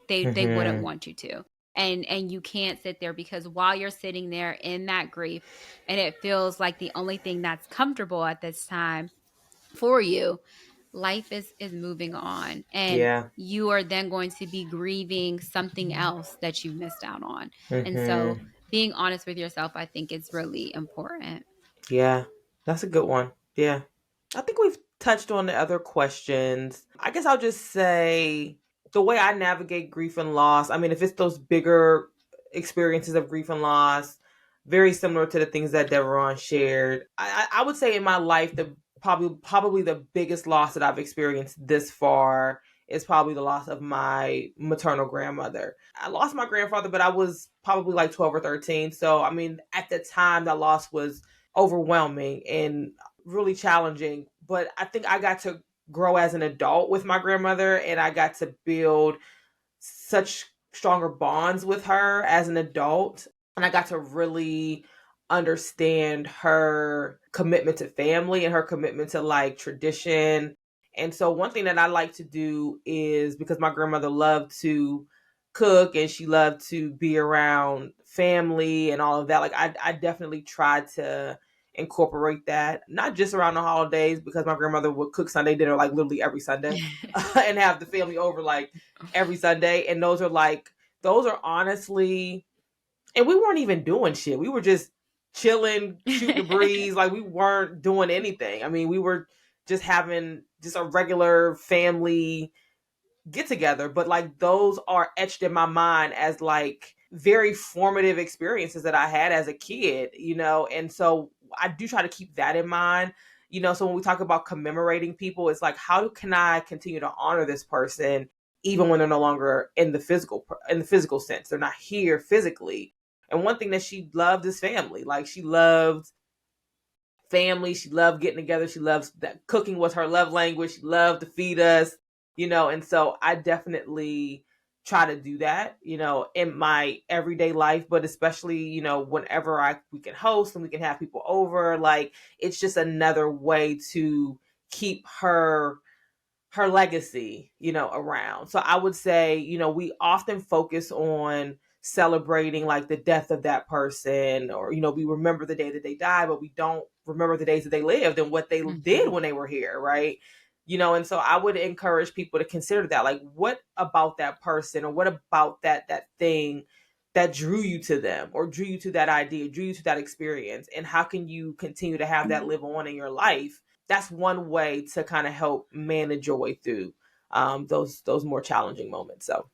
They wouldn't Mm-hmm. want you to. And you can't sit there, because while you're sitting there in that grief and it feels like the only thing that's comfortable at this time for you, life is moving on, and Yeah. you are then going to be grieving something else that you missed out on. And so Mm-hmm. being honest with yourself, I think, is really important. Yeah. That's a good one. Yeah. I think we've touched on the other questions. I guess I'll just say the way I navigate grief and loss. I mean, if it's those bigger experiences of grief and loss, very similar to the things that Deveron shared. I would say in my life, the probably the biggest loss that I've experienced this far is probably the loss of my maternal grandmother. I lost my grandfather, but I was probably like 12 or 13. So, I mean, at the time, that loss was overwhelming and really challenging. But I think I got to grow as an adult with my grandmother, and I got to build such stronger bonds with her as an adult. And I got to really understand her commitment to family and her commitment to like tradition. And so, one thing that I like to do is, because my grandmother loved to cook and she loved to be around family and all of that, like I definitely tried to incorporate that, not just around the holidays, because my grandmother would cook Sunday dinner like literally every Sunday and have the family over like every Sunday. And those are honestly, and we weren't even doing shit. We were just chilling, shooting the breeze. Like we weren't doing anything. I mean, we were just having just a regular family get together. But like those are etched in my mind as like very formative experiences that I had as a kid, and so I do try to keep that in mind. So when we talk about commemorating people, it's like, how can I continue to honor this person even when they're no longer in the physical sense? They're not here physically. And one thing that she loved is family. Like she loved family. She loved getting together. She loves that cooking was her love language. She loved to feed us, and so I definitely try to do that, in my everyday life, but especially, whenever we can host and we can have people over, like it's just another way to keep her legacy, around. So I would say, we often focus on celebrating like the death of that person, or, we remember the day that they died, but we don't remember the days that they lived and what they did Mhm. when they were here, right? And so I would encourage people to consider that, like, what about that person, or what about that thing that drew you to them, or drew you to that idea, drew you to that experience, and how can you continue to have that live on in your life? That's one way to kind of help manage your way through those more challenging moments. So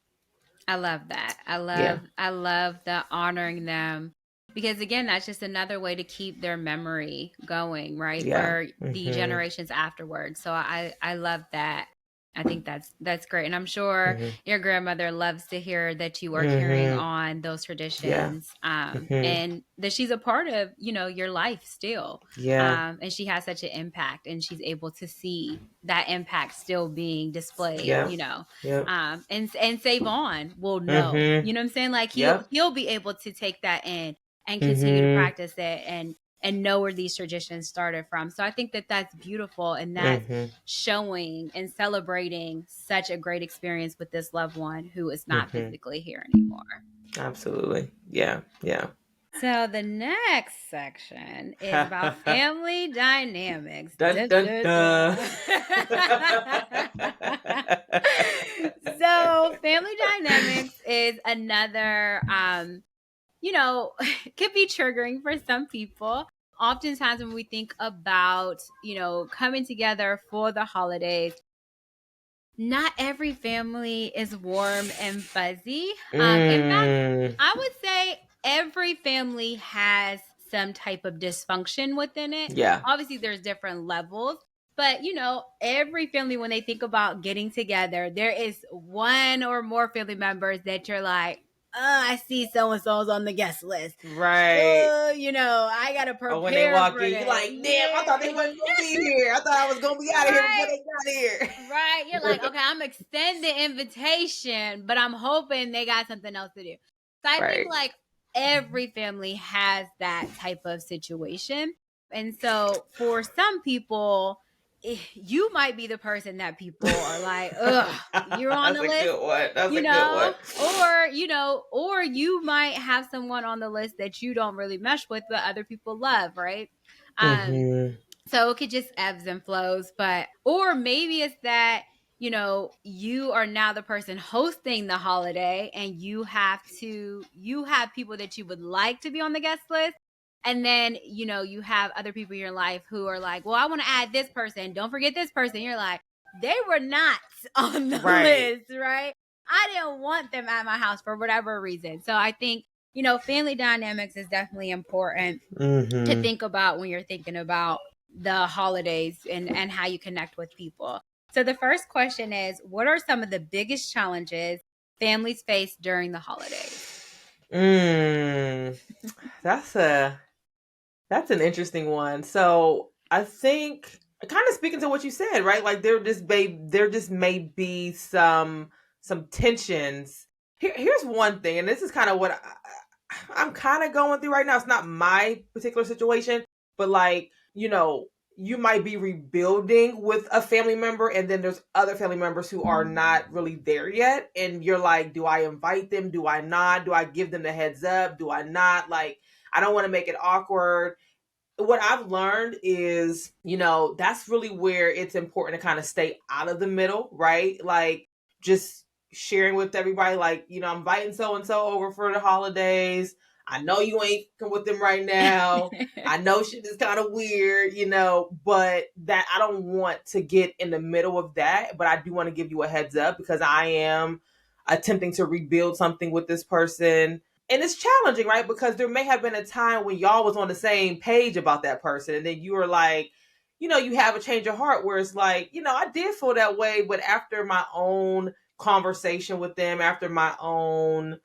I love that. yeah, I love the honoring them, because again, that's just another way to keep their memory going, right? yeah, For the mm-hmm, generations afterwards. So I love that. I think that's great. And I'm sure mm-hmm, your grandmother loves to hear that you are carrying mm-hmm, on those yeah, traditions, mm-hmm, and that she's a part of, your life still. yeah, And she has such an impact, and she's able to see that impact still being displayed, yeah, yeah, and save on will know, mm-hmm, you know what I'm saying? Like yep, he'll be able to take that in and continue to mm-hmm, practice it, and know where these traditions started from. So I think that that's beautiful, and that's mm-hmm, showing and celebrating such a great experience with this loved one who is not mm-hmm, physically here anymore. absolutely, yeah, yeah. So the next section is about family dynamics. Dun Da, dun da, dun. da. So family dynamics is another could be triggering for some people. Oftentimes when we think about, coming together for the holidays, not every family is warm and fuzzy. In fact, Mm, I would say every family has some type of dysfunction within it. yeah. Obviously, there's different levels, but every family, when they think about getting together, there is one or more family members that you're like, I see so and so's on the guest list. Right. I gotta Or when they prepare walk for in, you that. like, damn, I Yeah. thought they wasn't gonna be here. I thought I was gonna be out of here before Right. they got here. Right. You're like, okay, I'm extending the invitation, but I'm hoping they got something else to do. So I think Right. like every family has that type of situation. And so for some people, you might be the person that people are like, ugh, you're on That's the a list, good one. That's a good one. or you might have someone on the list that you don't really mesh with, but other people love, right? Um, Mm-hmm. so it could just ebbs and flows, or maybe it's that, you are now the person hosting the holiday and you have people that you would like to be on the guest list. And then, you have other people in your life who are like, well, I want to add this person. Don't forget this person. You're like, they were not on the Right. list, right? I didn't want them at my house for whatever reason. So I think, family dynamics is definitely important to Mm-hmm. think about when you're thinking about the holidays and how you connect with people. So the first question is, what are some of the biggest challenges families face during the holidays? That's an interesting one. So I think kind of speaking to what you said, right? Like there just may be some tensions. Here's one thing, and this is kind of what I'm kind of going through right now. It's not my particular situation, but like, you might be rebuilding with a family member, and then there's other family members who are not really there yet. And you're like, do I invite them? Do I not? Do I give them the heads up? Do I not? Like, I don't want to make it awkward. What I've learned is, that's really where it's important to kind of stay out of the middle, right? Like, just sharing with everybody, like, I'm inviting so and so over for the holidays. I know you ain't with them right now. I know shit is kind of weird, but that I don't want to get in the middle of that. But I do want to give you a heads up because I am attempting to rebuild something with this person, and it's challenging, right? Because there may have been a time when y'all was on the same page about that person, and then you were like, you have a change of heart where it's like, I did feel that way, but after my own conversation with them, after my own,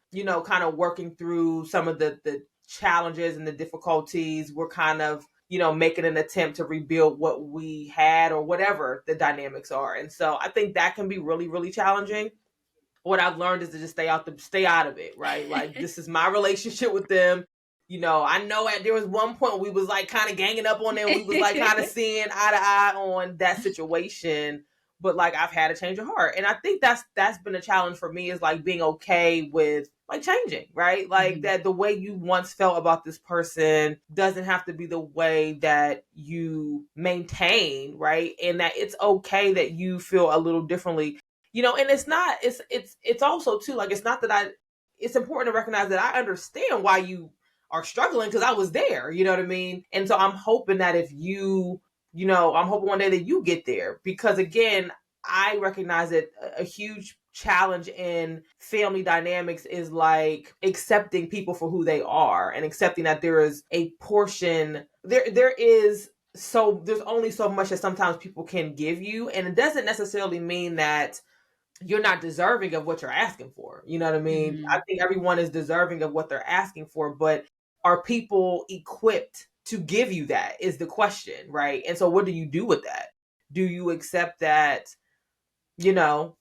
kind of working through some of the challenges and the difficulties, we're kind of, making an attempt to rebuild what we had or whatever the dynamics are. And so I think that can be really, really challenging. What I've learned is to just stay out of it, right? Like, this is my relationship with them. I know there was one point we was like kind of ganging up on them. We was like kind of seeing eye to eye on that situation. But like, I've had a change of heart. And I think that's been a challenge for me, is like being okay with like changing, right? Like, that the way you once felt about this person doesn't have to be the way that you maintain, right? And that it's okay that you feel a little differently. And it's also too, like, it's not that it's important to recognize that I understand why you are struggling, because I was there, you know what I mean? And so I'm hoping that if I'm hoping one day that you get there, because again, I recognize that a huge challenge in family dynamics is like accepting people for who they are, and accepting that there is a portion there's only so much that sometimes people can give you, and it doesn't necessarily mean that you're not deserving of what you're asking for. You know what I mean? I think everyone is deserving of what they're asking for, but are people equipped to give you that is the question, right? And so what do you do with that? Do you accept that, you know,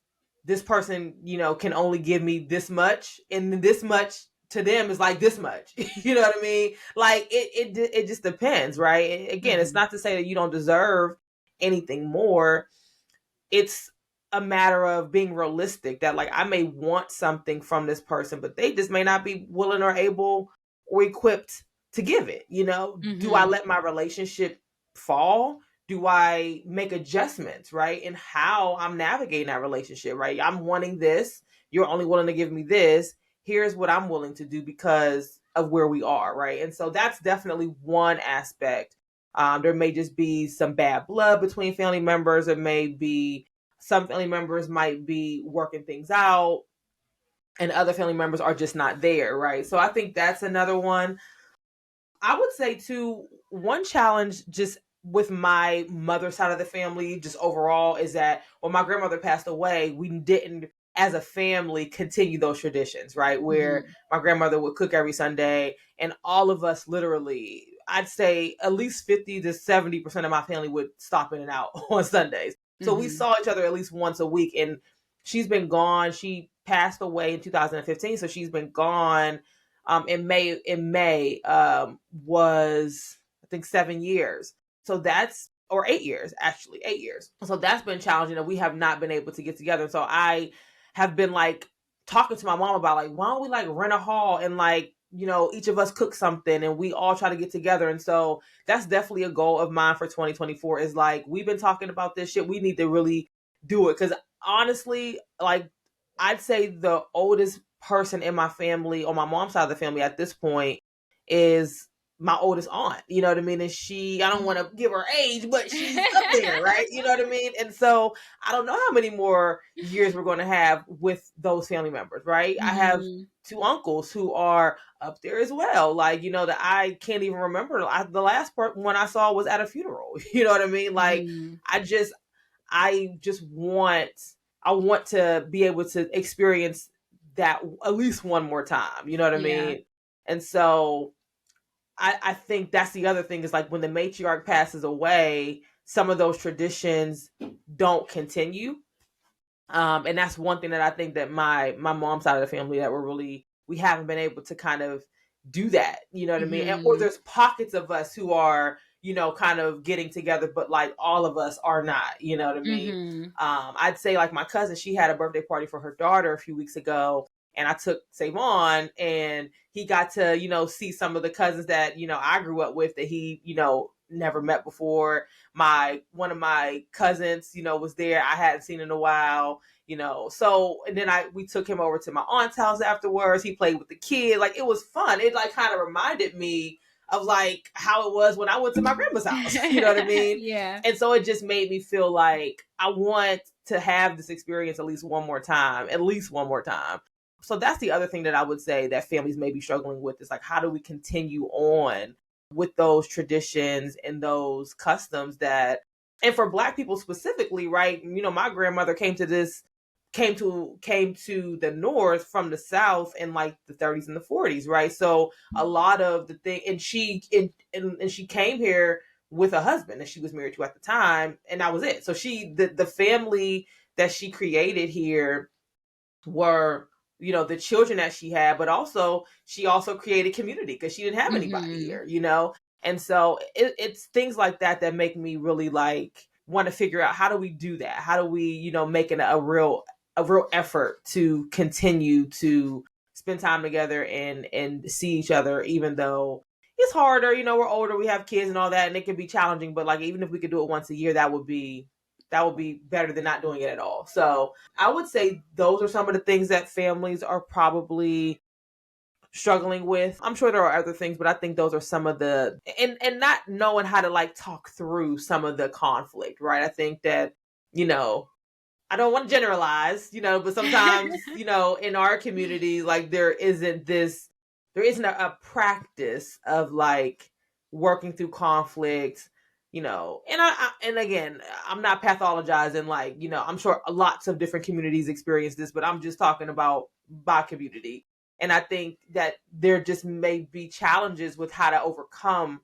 this person, can only give me this much, and this much to them is like this much. You know what I mean? Like, it just depends, right? Again, it's not to say that you don't deserve anything more. It's a matter of being realistic, that like, I may want something from this person, but they just may not be willing or able or equipped to give it. Do I let my relationship fall? Do I make adjustments, right? And how I'm navigating that relationship, right? I'm wanting this, you're only willing to give me this. Here's what I'm willing to do, because of where we are, right? And so that's definitely one aspect. There may just be some bad blood between family members. It may be some family members might be working things out, and other family members are just not there, right? So I think that's another one. I would say too, one challenge just with my mother's side of the family, just overall, is that when my grandmother passed away, we didn't, as a family, continue those traditions, right? Where Mhm. my grandmother would cook every Sunday, and all of us literally, I'd say at least 50 to 70% of my family would stop in and out on Sundays. So we Mhm. saw each other at least once a week, and she's been gone. She passed away in 2015, so she's been gone in May was I think 7 years. So that's or 8 years, actually 8 years. So that's been challenging, and we have not been able to get together. So I have been like talking to my mom about like, why don't we like rent a hall and like, each of us cook something and we all try to get together. And so that's definitely a goal of mine for 2024 is like, we've been talking about this shit. We need to really do it. Cause honestly, like I'd say the oldest person in my family, on my mom's side of the family at this point, is my oldest aunt. You know what I mean? And I don't want to give her age, but she's up there, right? You know what I mean? And so I don't know how many more years we're going to have with those family members, right? I have Mhm. two uncles who are up there as well. Like, that I can't even remember. The last one I saw was at a funeral. You know what I mean? Like, Mhm. I just I want to be able to experience that at least one more time. You know what I Yeah. mean? And so I think that's the other thing is like when the matriarch passes away, some of those traditions don't continue. And that's one thing that I think that my mom's side of the family that we haven't been able to kind of do that. You know what I mean? Or Mhm. there's pockets of us who are, kind of getting together, but like all of us are not. You know what I mean? Mhm. I'd say like my cousin, she had a birthday party for her daughter a few weeks ago, and I took Savon, and he got to, see some of the cousins that, I grew up with that he, never met before. One of my cousins, was there. I hadn't seen in a while, So and then we took him over to my aunt's house afterwards. He played with the kid. Like it was fun. It like kind of reminded me of like how it was when I went to my grandma's house. You know what I mean? Yeah. And so it just made me feel like I want to have this experience at least one more time, at least one more time. So that's the other thing that I would say that families may be struggling with is like, how do we continue on with those traditions and those customs and for Black people specifically, right? My grandmother came to the North from the South in like the 30s and the 40s, right? So a lot of the thing, and she came here with a husband that she was married to at the time, and that was it. So the family that she created here were, the children that she had, but also she also created community because she didn't have anybody Mhm. here. And so it's things like that make me really like want to figure out how do we do that, how do we, make it a real effort to continue to spend time together and see each other, even though it's harder. We're older, we have kids and all that, and it can be challenging, but like even if we could do it once a year, that would be better than not doing it at all. So I would say those are some of the things that families are probably struggling with. I'm sure there are other things, but I think those are some of the and not knowing how to like talk through some of the conflict, right? I think that, I don't want to generalize, but sometimes, in our community, like there isn't a practice of like working through conflict, and again, I'm not pathologizing, like, I'm sure lots of different communities experience this, but I'm just talking about my community. And I think that there just may be challenges with how to overcome,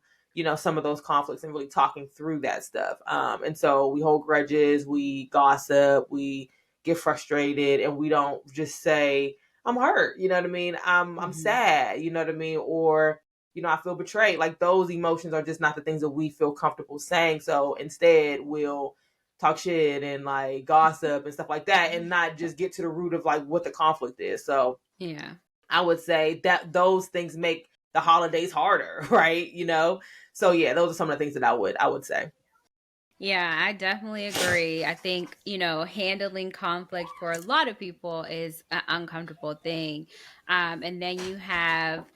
some of those conflicts and really talking through that stuff. And so we hold grudges, we gossip, we get frustrated, and we don't just say, I'm hurt, you know what I mean? I'm Mhm. sad, you know what I mean? Or, I feel betrayed. Like those emotions are just not the things that we feel comfortable saying. So instead we'll talk shit and like gossip and stuff like that, and not just get to the root of like what the conflict is. So Yeah. I would say that those things make the holidays harder, right? So yeah, those are some of the things that I would say. Yeah, I definitely agree. I think, handling conflict for a lot of people is an uncomfortable thing. And then you have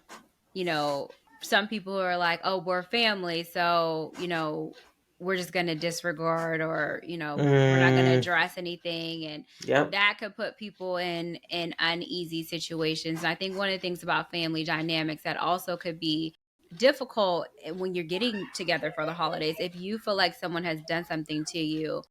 some people are like, oh, we're family, so we're just going to disregard, or we're not going to Mm, address anything, and yep. that could put people in uneasy situations. And I think one of the things about family dynamics that also could be difficult when you're getting together for the holidays, if you feel like someone has done something to you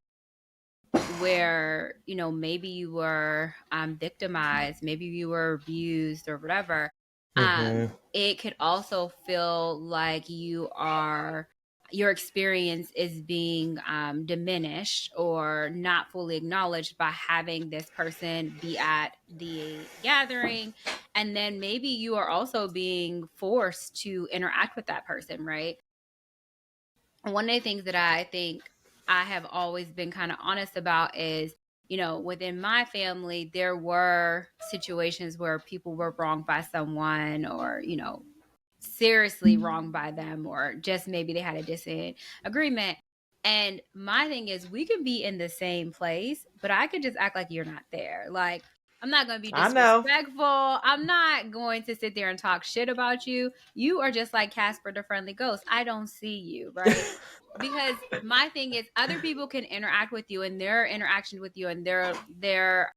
where maybe you were victimized, maybe you were abused or whatever, Mm-hmm. it could also feel like your experience is being diminished or not fully acknowledged by having this person be at the gathering, and then maybe you are also being forced to interact with that person, right? One of the things that I think I have always been kind of honest about is, within my family, there were situations where people were wronged by someone, or, seriously wronged by them, or just maybe they had a disagreement. And my thing is, we can be in the same place, but I could just act like you're not there. Like, I'm not going to be I know. disrespectful. I'm not going to sit there and talk shit about you. You are just like Casper the Friendly Ghost. I don't see you, right? Because my thing is, other people can interact with you, and their interaction with you and their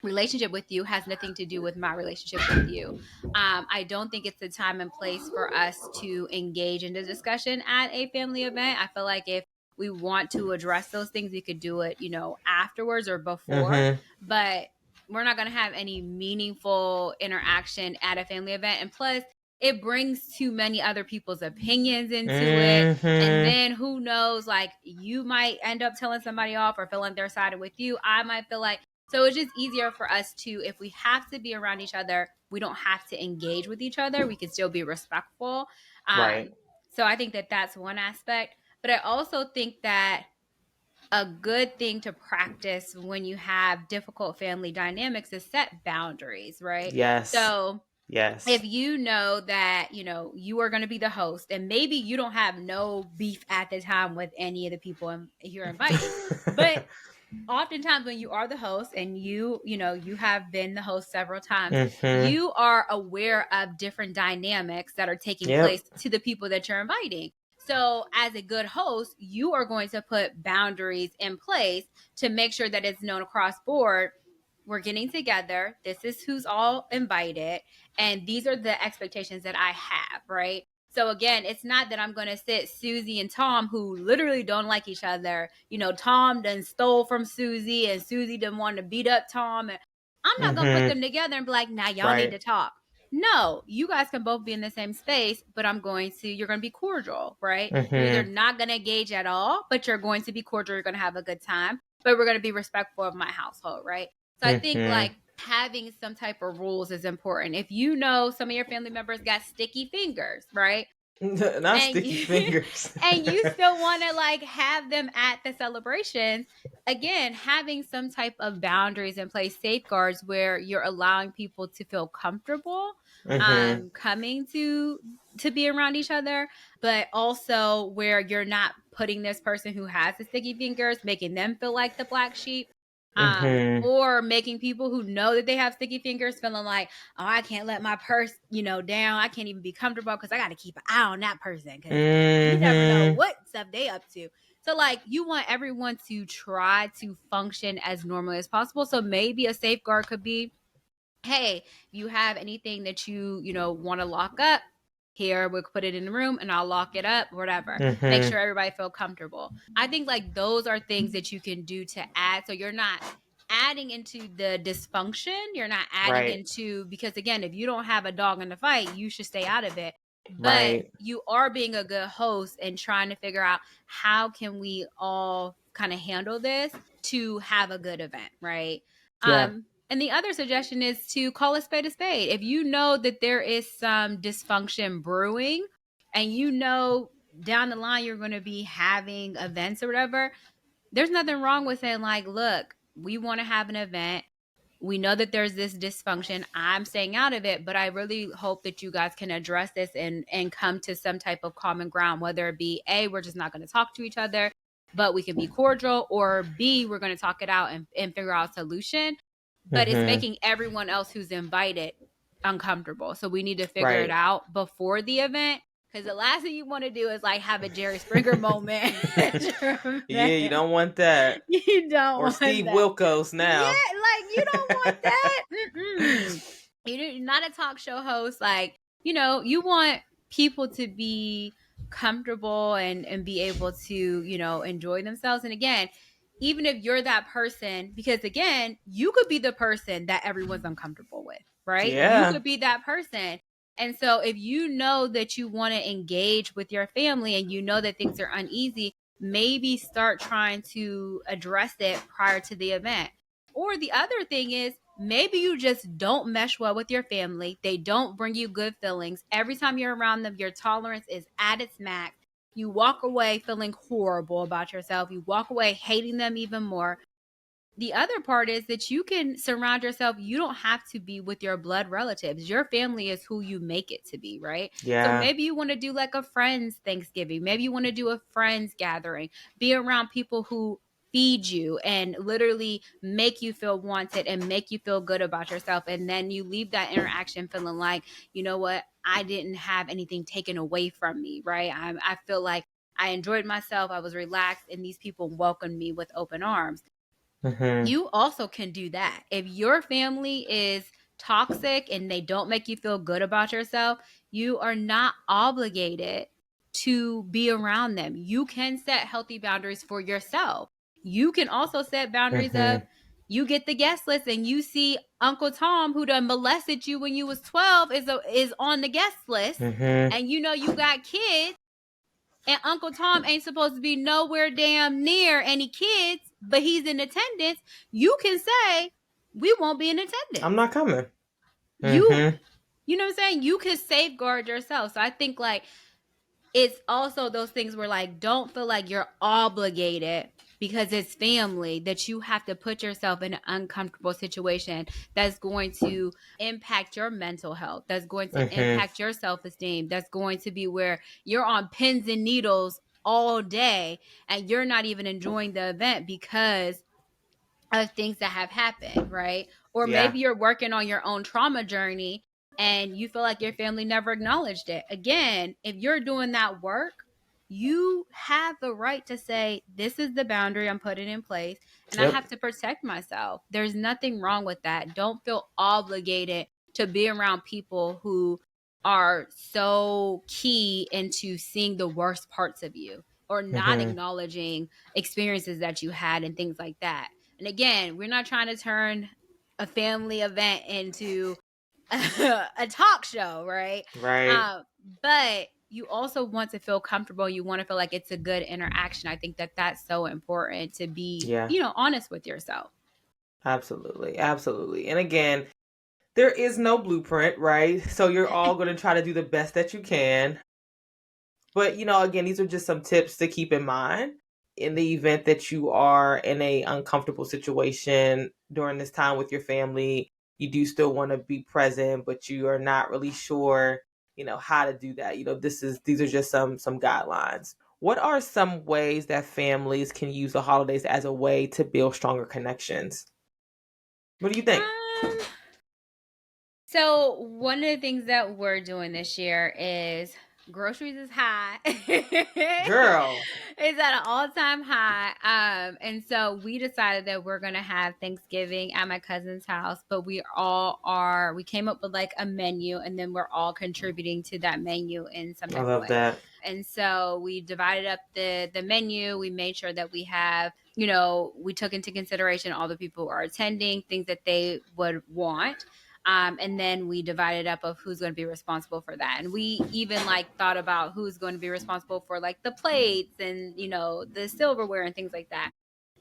relationship with you has nothing to do with my relationship with you. I don't think it's the time and place for us to engage in the discussion at a family event. I feel like if we want to address those things, we could do it, afterwards or before. Mm-hmm. But we're not going to have any meaningful interaction at a family event. And plus, it brings too many other people's opinions into it. And Mm-hmm. then who knows, like, you might end up telling somebody off or feeling their side with you. I might feel like, so it's just easier for us to, if we have to be around each other, we don't have to engage with each other. We can still be respectful. Right. So I think that that's one aspect. But I also think that a good thing to practice when you have difficult family dynamics is set boundaries, right? Yes. So Yes. if you know that, you are going to be the host, and maybe you don't have no beef at the time with any of the people you're inviting, but oftentimes when you are the host and you have been the host several times, Mm-hmm. you are aware of different dynamics that are taking Yep. place to the people that you're inviting. So as a good host, you are going to put boundaries in place to make sure that it's known across board. We're getting together, this is who's all invited, and these are the expectations that I have, right? So again, it's not that I'm going to sit Susie and Tom, who literally don't like each other. Tom done stole from Susie, and Susie done want to beat up Tom. And I'm not going to put Mm-hmm. them together and be like, now y'all need Right. to talk. No, you guys can both be in the same space, but you're going to be cordial, right? You're either Mm-hmm. not going to engage at all, but you're going to be cordial. You're going to have a good time, but we're going to be respectful of my household, right? So I think Mm-hmm. like having some type of rules is important. If you know some of your family members got sticky fingers, right? Not And sticky you, fingers. and you still want to like have them at the celebrations, again, having some type of boundaries in place, safeguards where you're allowing people to feel comfortable Mm-hmm. coming to be around each other, but also where you're not putting this person who has the sticky fingers, making them feel like the black sheep, Mm-hmm. or making people who know that they have sticky fingers feeling like, oh, I can't let my purse, down. I can't even be comfortable because I got to keep an eye on that person because you never know Mm-hmm. what stuff they up to. So like you want everyone to try to function as normally as possible. So maybe a safeguard could be, hey, if you have anything that you want to lock up, here we'll put it in the room and I'll lock it up, whatever. Make Mm-hmm. sure everybody feel comfortable. I think like those are things that you can do to add, so you're not adding into the dysfunction, you're not adding Right. into, because again, if you don't have a dog in the fight, you should stay out of it. But Right. you are being a good host and trying to figure out how can we all kind of handle this to have a good event, right? Yeah. And the other suggestion is to call a spade a spade. If you know that there is some dysfunction brewing, and down the line you're going to be having events or whatever, there's nothing wrong with saying like, look, we want to have an event. We know that there's this dysfunction. I'm staying out of it, but I really hope that you guys can address this and come to some type of common ground, whether it be A, we're just not going to talk to each other, but we can be cordial, or B, we're going to talk it out and figure out a solution. But it's Mm-hmm. making everyone else who's invited uncomfortable. So we need to figure it Right. out before the event. Because the last thing you want to do is like have a Jerry Springer moment at your Yeah, you event. don't want that. You don't Or want Steve that. Wilkos now. Yeah, like you don't want that. Mm-mm. You're not a talk show host. Like, you want people to be comfortable and be able to, enjoy themselves. And again, even if you're that person, because again, you could be the person that everyone's uncomfortable with, right? You Yeah. could be that person. And so if you know that you want to engage with your family and you know that things are uneasy, maybe start trying to address it prior to the event. Or the other thing is, maybe you just don't mesh well with your family. They don't bring you good feelings. Every time you're around them, your tolerance is at its max. You walk away feeling horrible about yourself. You walk away hating them even more. The other part is that you can surround yourself. You don't have to be with your blood relatives. Your family is who you make it to be, right? So Yeah. maybe you want to do like a friend's Thanksgiving. Maybe you want to do a friend's gathering. Be around people who feed you and literally make you feel wanted and make you feel good about yourself. And then you leave that interaction feeling like, you know what? I didn't have anything taken away from me, right? I feel like I enjoyed myself. I was relaxed, and these people welcomed me with open arms. Mm-hmm. You also can do that. If your family is toxic and they don't make you feel good about yourself, you are not obligated to be around them. You can set healthy boundaries for yourself. You can also set boundaries of, Mm-hmm. you get the guest list and you see Uncle Tom, who done molested you when you was 12, is on the guest list, Mm-hmm. and you got kids, and Uncle Tom ain't supposed to be nowhere damn near any kids, but he's in attendance. You can say, we won't be in I'm attendance. not coming. You Mm-hmm. you know what I'm saying? You can safeguard yourself. So I think like it's also those things where like don't feel like you're obligated because it's family that you have to put yourself in an uncomfortable situation that's going to impact your mental health, that's going to Mm-hmm. impact your self-esteem, that's going to be where you're on pins and needles all day and you're not even enjoying the event because of things that have happened, right? Or Yeah. maybe you're working on your own trauma journey and you feel like your family never acknowledged it. Again, if you're doing that work, you have the right to say, this is the boundary I'm putting in place and I Yep. have to protect myself. There's nothing wrong with that. Don't feel obligated to be around people who are so key into seeing the worst parts of you or not Mm-hmm. acknowledging experiences that you had and things like that. And again, we're not trying to turn a family event into a talk show, right? Right. But you also want to feel comfortable. You want to feel like it's a good interaction. I think that that's so important to be, Yeah. honest with yourself. Absolutely. Absolutely. And again, there is no blueprint, right? So you're all going to try to do the best that you can. But, again, these are just some tips to keep in mind in the event that you are in a uncomfortable situation during this time with your family. You do still want to be present, but you are not really sure, how to do that. These are just some guidelines. What are some ways that families can use the holidays as a way to build stronger connections? What do you think? Um, So one of the things that we're doing this year is groceries is high. Girl. It's at an all-time high. And so we decided that we're gonna have Thanksgiving at my cousin's house, but we came up with like a menu and then we're all contributing to that menu in some I type of love way. that. And so we divided up the menu. We made sure that we have, we took into consideration all the people who are attending, things that they would want. And then we divided up of who's going to be responsible for that. And we even like thought about who's going to be responsible for like the plates and, the silverware and things like that.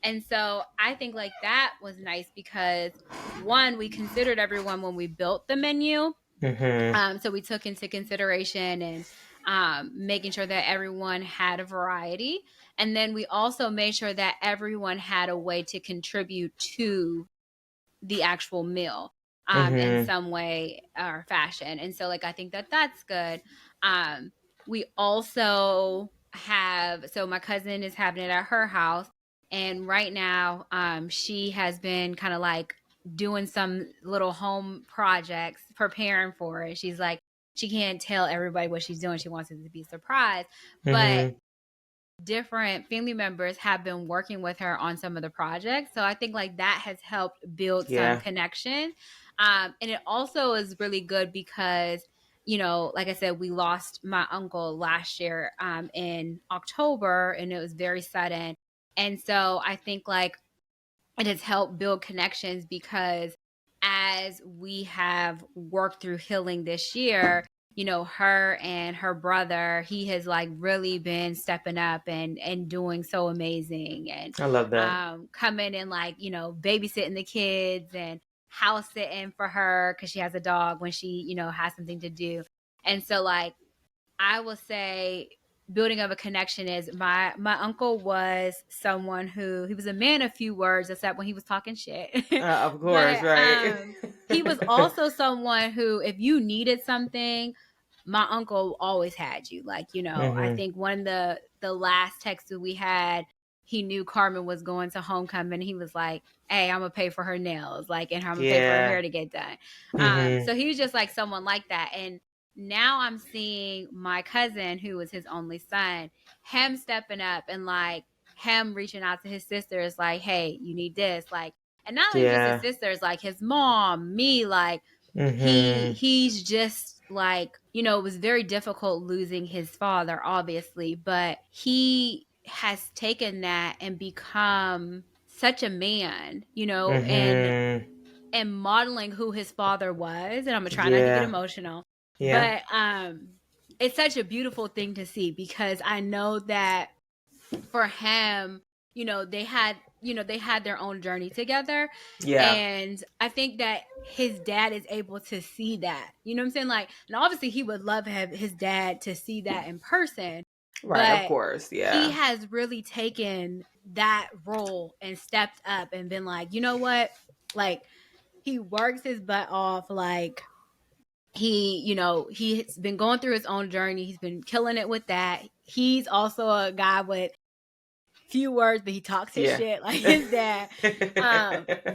And so I think like that was nice because one, we considered everyone when we built the menu. Mm-hmm. So we took into consideration and making sure that everyone had a variety. And then we also made sure that everyone had a way to contribute to the actual meal in Mm-hmm. some way or fashion. And so like I think that that's good. We also have, so my cousin is having it at her house, and right now she has been kind of like doing some little home projects, preparing for it. She's like, she can't tell everybody what she's doing. She wants it to be a surprise. But Mm-hmm. different family members have been working with her on some of the projects. So I think like that has helped build some Yeah. connection. And it also is really good because, you know, like I said, we lost my uncle last year in October, and it was very sudden. And so I think like it has helped build connections because as we have worked through healing this year, you know, her and her brother, he has like really been stepping up and doing so amazing, and I love that. coming and like, you know, babysitting the kids and house sitting for her because she has a dog when she, you know, has something to do. And so like I will say building of a connection is my uncle was someone who he was a man of few words except when he was talking shit. Of course, But right. he was also someone who if you needed something, my uncle always had you. Like, you know, I Mm-hmm. think one of the last texts that we had, he knew Carmen was going to homecoming. He was like, "Hey, I'm gonna pay for her nails, like, and I'm gonna pay for her Yeah. hair to get done." Mm-hmm. So he was just like someone like that. And now I'm seeing my cousin, who was his only son, him stepping up and like him reaching out to his sisters, like, "Hey, you need this," like, and not only just his Yeah. sisters, like his mom, me, like Mm-hmm. he's just like, you know, it was very difficult losing his father, obviously, but he has taken that and become such a man, you know, Mm-hmm. and modeling who his father was. And I'm gonna try not to get Yeah. emotional, Yeah. but it's such a beautiful thing to see because I know that for him, you know, they had their own journey together. Yeah. And I think that his dad is able to see that. You know what I'm saying? Like, and obviously he would love to have his dad to see that in person, Right, of but course. he Yeah. has really taken that role and stepped up and been like, you know what? Like, he works his butt off. Like, he, you know, he's been going through his own journey. He's been killing it with that. He's also a guy with few words, but he talks his Yeah. shit like his dad.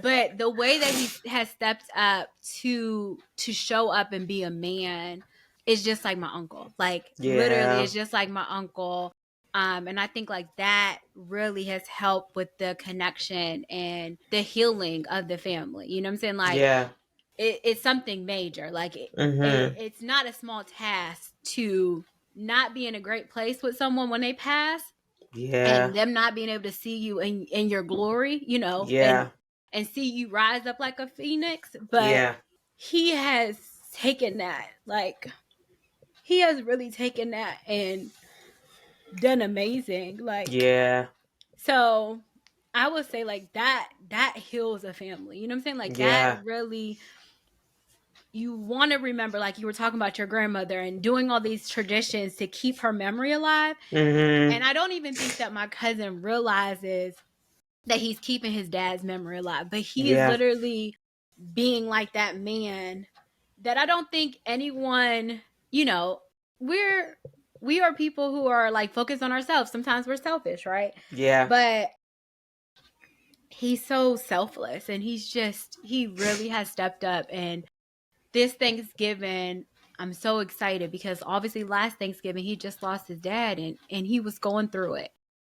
But the way that he has stepped up to show up and be a man is just like my uncle. Like literally, Yeah. it's just like my uncle. And I think like that really has helped with the connection and the healing of the family. You know what I'm saying? Like Yeah. it's something major. Like Mm-hmm. it's not a small task to not be in a great place with someone when they pass Yeah. and them not being able to see you in your glory, you know, Yeah. and see you rise up like a phoenix. But Yeah. he has taken that, like he has really taken that and done amazing. Like Yeah. so I would say like that heals a family. You know what I'm saying? Like that Yeah. really you want to remember, like you were talking about your grandmother and doing all these traditions to keep her memory alive. Mm-hmm. And I don't even think that my cousin realizes that he's keeping his dad's memory alive, but he is Yeah. literally being like that man that I don't think anyone, you know, we are people who are like focused on ourselves. Sometimes we're selfish, right? Yeah. But he's so selfless and he really has stepped up. And this Thanksgiving, I'm so excited because obviously last Thanksgiving he just lost his dad and he was going through it.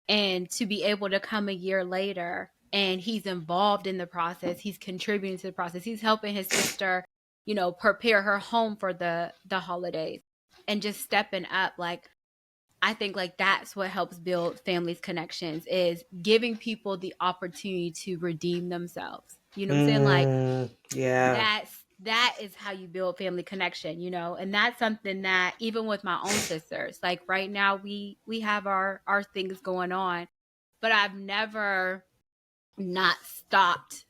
And to be able to come a year later and he's involved in the process, he's contributing to the process, he's helping his sister, you know, prepare her home for the holidays and just stepping up. Like I think like that's what helps build families connections is giving people the opportunity to redeem themselves. You know what I'm saying? Like Mm, yeah. that is how you build family connection, you know. And that's something that even with my own sisters, like right now we have our things going on, but I've never not stopped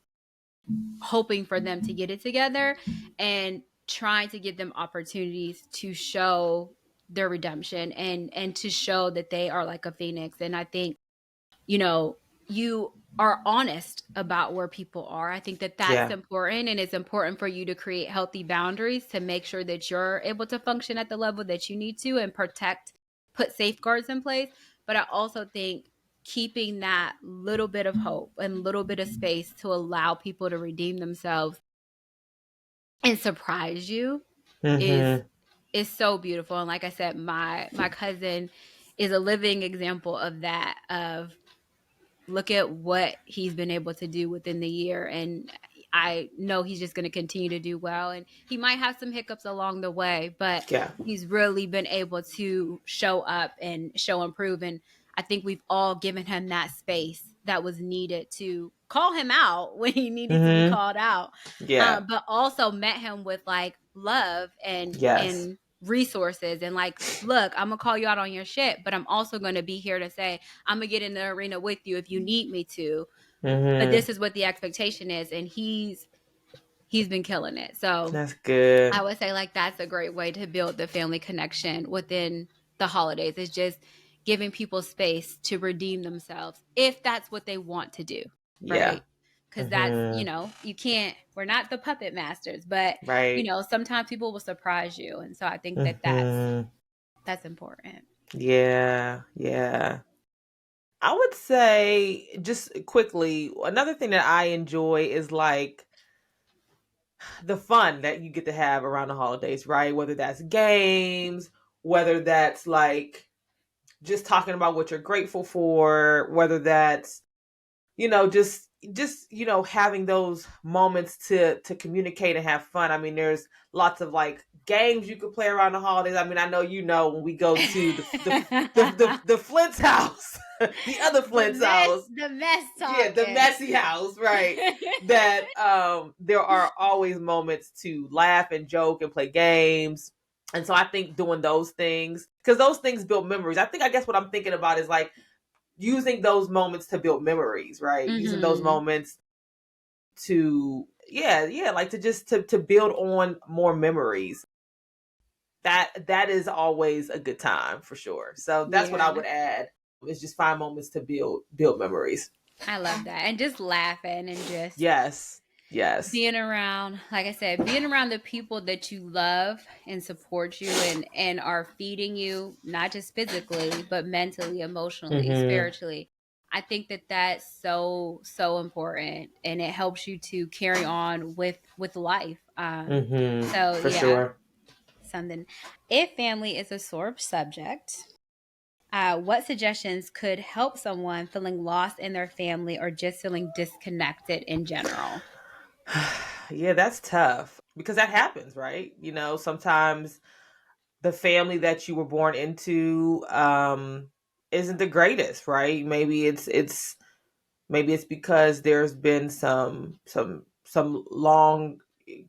hoping for them to get it together and trying to give them opportunities to show their redemption and to show that they are like a phoenix. And I think, you know, you are honest about where people are. I think that that's Yeah. important, and it's important for you to create healthy boundaries to make sure that you're able to function at the level that you need to and protect, put safeguards in place. But I also think keeping that little bit of hope and little bit of space to allow people to redeem themselves and surprise you is Mm-hmm. is so beautiful. And like I said, my cousin is a living example of that, of look at what he's been able to do within the year. And I know he's just going to continue to do well. And he might have some hiccups along the way, but Yeah. he's really been able to show up and show improve. And I think we've all given him that space that was needed to call him out when he needed to be Mm-hmm. called out. Yeah. But also met him with like love Yes. and resources, and like, look, I'm gonna call you out on your shit, but I'm also gonna be here to say I'm gonna get in the arena with you if you need me to. But Mm-hmm. this is what the expectation is, and he's been killing it. So That's good. I would say like that's a great way to build the family connection within the holidays, is just giving people space to redeem themselves if that's what they want to do, Yeah. right? Because that's, Mm-hmm. you can't, we're not the puppet masters, but Right. sometimes people will surprise you, and so I think that Mm-hmm. that's important. Yeah. Yeah. I would say, just quickly, another thing that I enjoy is like the fun that you get to have around the holidays, right? Whether that's games, whether that's like just talking about what you're grateful for, whether that's, just having those moments to communicate and have fun. I mean, there's lots of like games you could play around the holidays. I mean, I know when we go to the Flint's house, the other Flint's house, The mess yeah, the talking. messy house, right? That there are always moments to laugh and joke and play games. And so I think doing those things, because those things build memories. I guess what I'm thinking about is like using those moments to build memories, right? Using those Mm-hmm. moments to, yeah, like to build on more memories. That is always a good time for sure. So that's what I Yeah. would add, is just find moments to build memories. I love that. And just laughing and just Yes. Yes. being around, like I said, being around the people that you love and support you and are feeding you, not just physically, but mentally, emotionally, Mm-hmm. spiritually. I think that that's so so important, and it helps you to carry on with life. Mm-hmm. So For yeah, sure. something. If family is a sore subject, what suggestions could help someone feeling lost in their family or just feeling disconnected in general? Yeah, that's tough because that happens, right? Sometimes the family that you were born into isn't the greatest, right? Maybe it's because there's been some long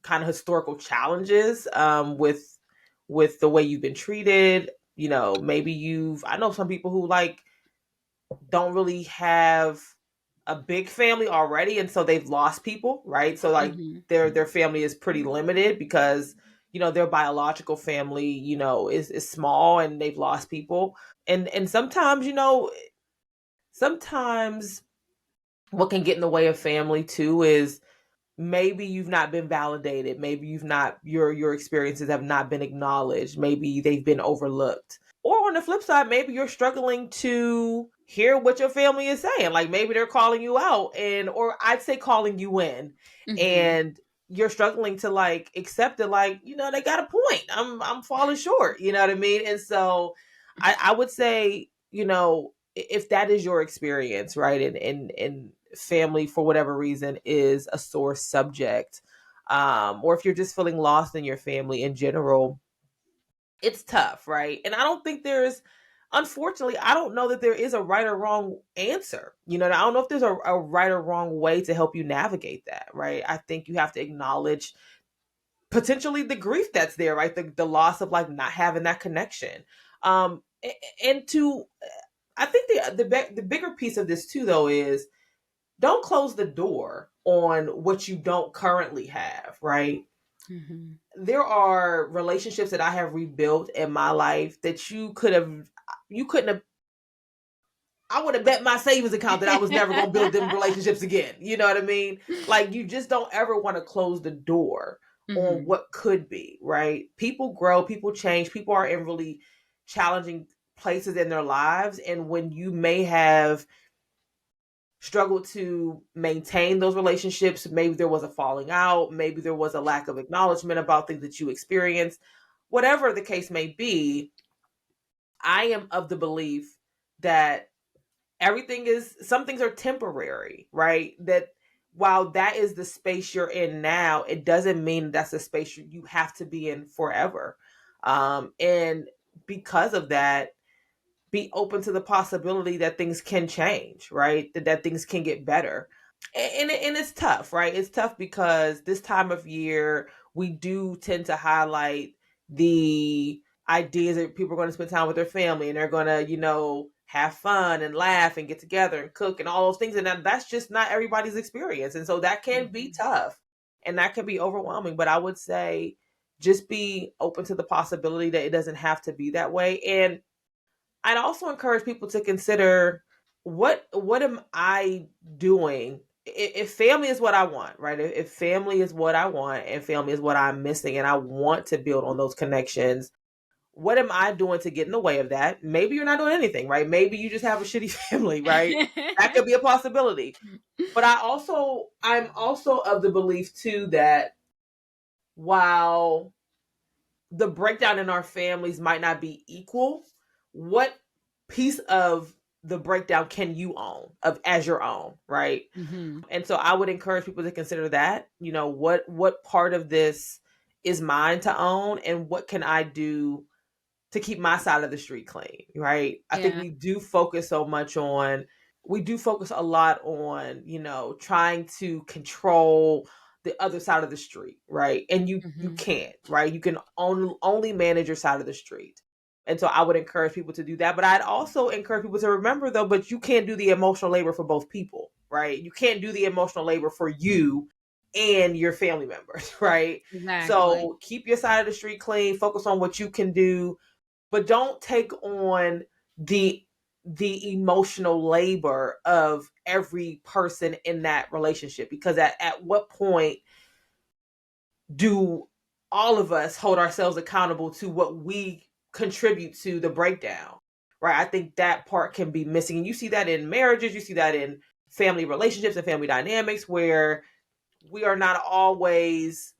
kind of historical challenges with the way you've been treated. Maybe I know some people who like don't really have a big family already, and so they've lost people, right? So like Mm-hmm. their family is pretty limited because their biological family is small, and they've lost people. And sometimes what can get in the way of family too is maybe you've not been validated, maybe you've not your experiences have not been acknowledged, maybe they've been overlooked. Or on the flip side, maybe you're struggling to hear what your family is saying. Like maybe they're calling you out, or I'd say calling you in, Mm-hmm. and you're struggling to like accept it, like, they got a point. I'm falling short, you know what I mean? And so I would say, if that is your experience, right? And family for whatever reason is a sore subject, or if you're just feeling lost in your family in general, it's tough, right? And I don't think unfortunately, I don't know that there is a right or wrong answer. I don't know if there's a right or wrong way to help you navigate that, right? I think you have to acknowledge potentially the grief that's there, right? The loss of like not having that connection. And I think the bigger piece of this too, though, is don't close the door on what you don't currently have, right? Mm-hmm. There are relationships that I have rebuilt in my life that you couldn't have. I would have bet my savings account that I was never going to build them relationships again. You know what I mean? Like, you just don't ever want to close the door on Mm-hmm. what could be, right? People grow, people change, people are in really challenging places in their lives. And when you may have struggled to maintain those relationships. Maybe there was a falling out. Maybe there was a lack of acknowledgement about things that you experienced. Whatever the case may be, I am of the belief that some things are temporary, right? That while that is the space you're in now, it doesn't mean that's the space you have to be in forever. And because of that, be open to the possibility that things can change, right? That things can get better. And it's tough, right? It's tough because this time of year, we do tend to highlight the ideas that people are going to spend time with their family and they're going to, have fun and laugh and get together and cook and all those things. And that's just not everybody's experience. And so that can be tough and that can be overwhelming. But I would say just be open to the possibility that it doesn't have to be that way. And I'd also encourage people to consider what am I doing if family is what I want, right? If family is what I want and family is what I'm missing and I want to build on those connections, what am I doing to get in the way of that? Maybe you're not doing anything, right? Maybe you just have a shitty family, right? That could be a possibility. But I'm also of the belief too that while the breakdown in our families might not be equal, what piece of the breakdown can you own of as your own, right? Mm-hmm. And so I would encourage people to consider that, what part of this is mine to own and what can I do to keep my side of the street clean, right? I think Yeah. we do focus a lot on, trying to control the other side of the street, right? And you Mm-hmm. can't, right? You can only manage your side of the street. And so I would encourage people to do that. But I'd also encourage people to remember though, but you can't do the emotional labor for both people, right? You can't do the emotional labor for you and your family members, right? Exactly. So keep your side of the street clean, focus on what you can do, but don't take on the emotional labor of every person in that relationship, because at what point do all of us hold ourselves accountable to what we contribute to the breakdown, right? I think that part can be missing, and you see that in marriages, you see that in family relationships and family dynamics where we are not always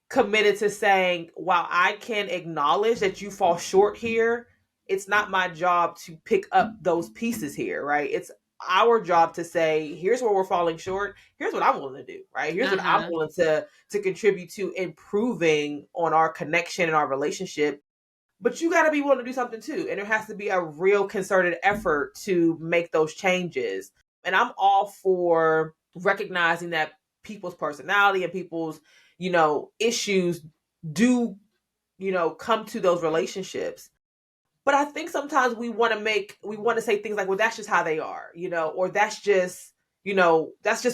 committed to saying, while I can acknowledge that you fall short here, it's not my job to pick up those pieces here, right? It's our job to say, here's where we're falling short. Here's what I'm willing to do, right? Here's what I'm Uh-huh. willing to contribute to improving on our connection and our relationship. But you got to be willing to do something too. And there has to be a real concerted effort to make those changes. And I'm all for recognizing that people's personality and people's, issues do, come to those relationships. But I think sometimes we want to say things like, well, that's just how they are, or that's just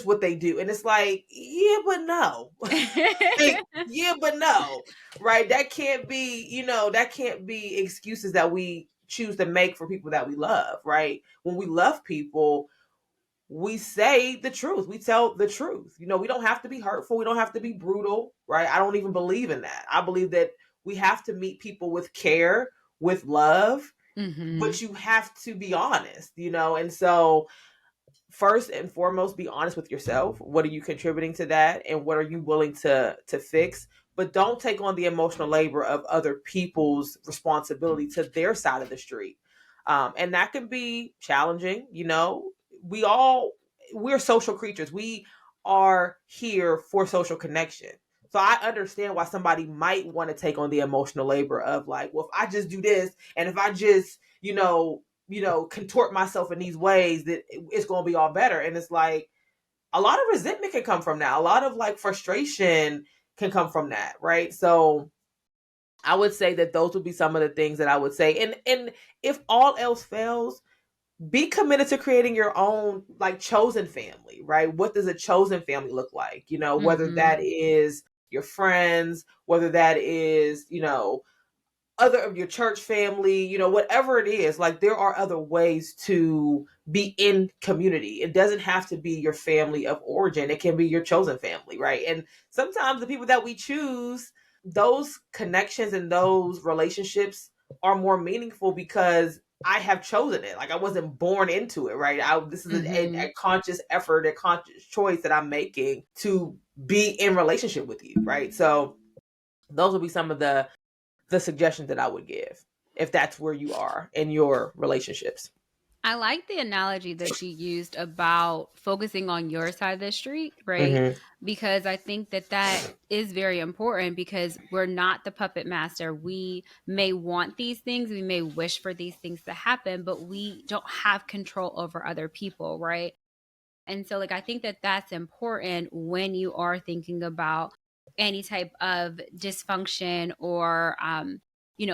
what they do. And it's like, yeah, but no. Like, yeah, but no. Right? That can't be excuses that we choose to make for people that we love, right? When we love people, we say the truth. We tell the truth. We don't have to be hurtful. We don't have to be brutal, right? I don't even believe in that. I believe that we have to meet people with care, with love, Mm-hmm. but you have to be honest, And so first and foremost, be honest with yourself. What are you contributing to that, and what are you willing to fix? But don't take on the emotional labor of other people's responsibility to their side of the street. And that can be challenging. We all we're social creatures. We are here for social connection. So I understand why somebody might want to take on the emotional labor of like, well, if I just do this, and if I just, contort myself in these ways, that it's going to be all better. And it's like a lot of resentment can come from that. A lot of like frustration can come from that, right? So I would say that those would be some of the things that I would say. And if all else fails, be committed to creating your own like chosen family, right? What does a chosen family look like? Whether Mm-hmm. that is your friends, whether that is, other of your church family, whatever it is, like there are other ways to be in community. It doesn't have to be your family of origin. It can be your chosen family, right? And sometimes the people that we choose, those connections and those relationships are more meaningful because I have chosen it. Like I wasn't born into it, right? This is Mm-hmm. a conscious effort, a conscious choice that I'm making to be in relationship with you, right? So those would be some of the suggestions that I would give if that's where you are in your relationships. I like the analogy that you used about focusing on your side of the street, right? Mm-hmm. Because I think that that is very important because we're not the puppet master. We may want these things, we may wish for these things to happen, but we don't have control over other people, right? And so, like, I think that that's important when you are thinking about any type of dysfunction or,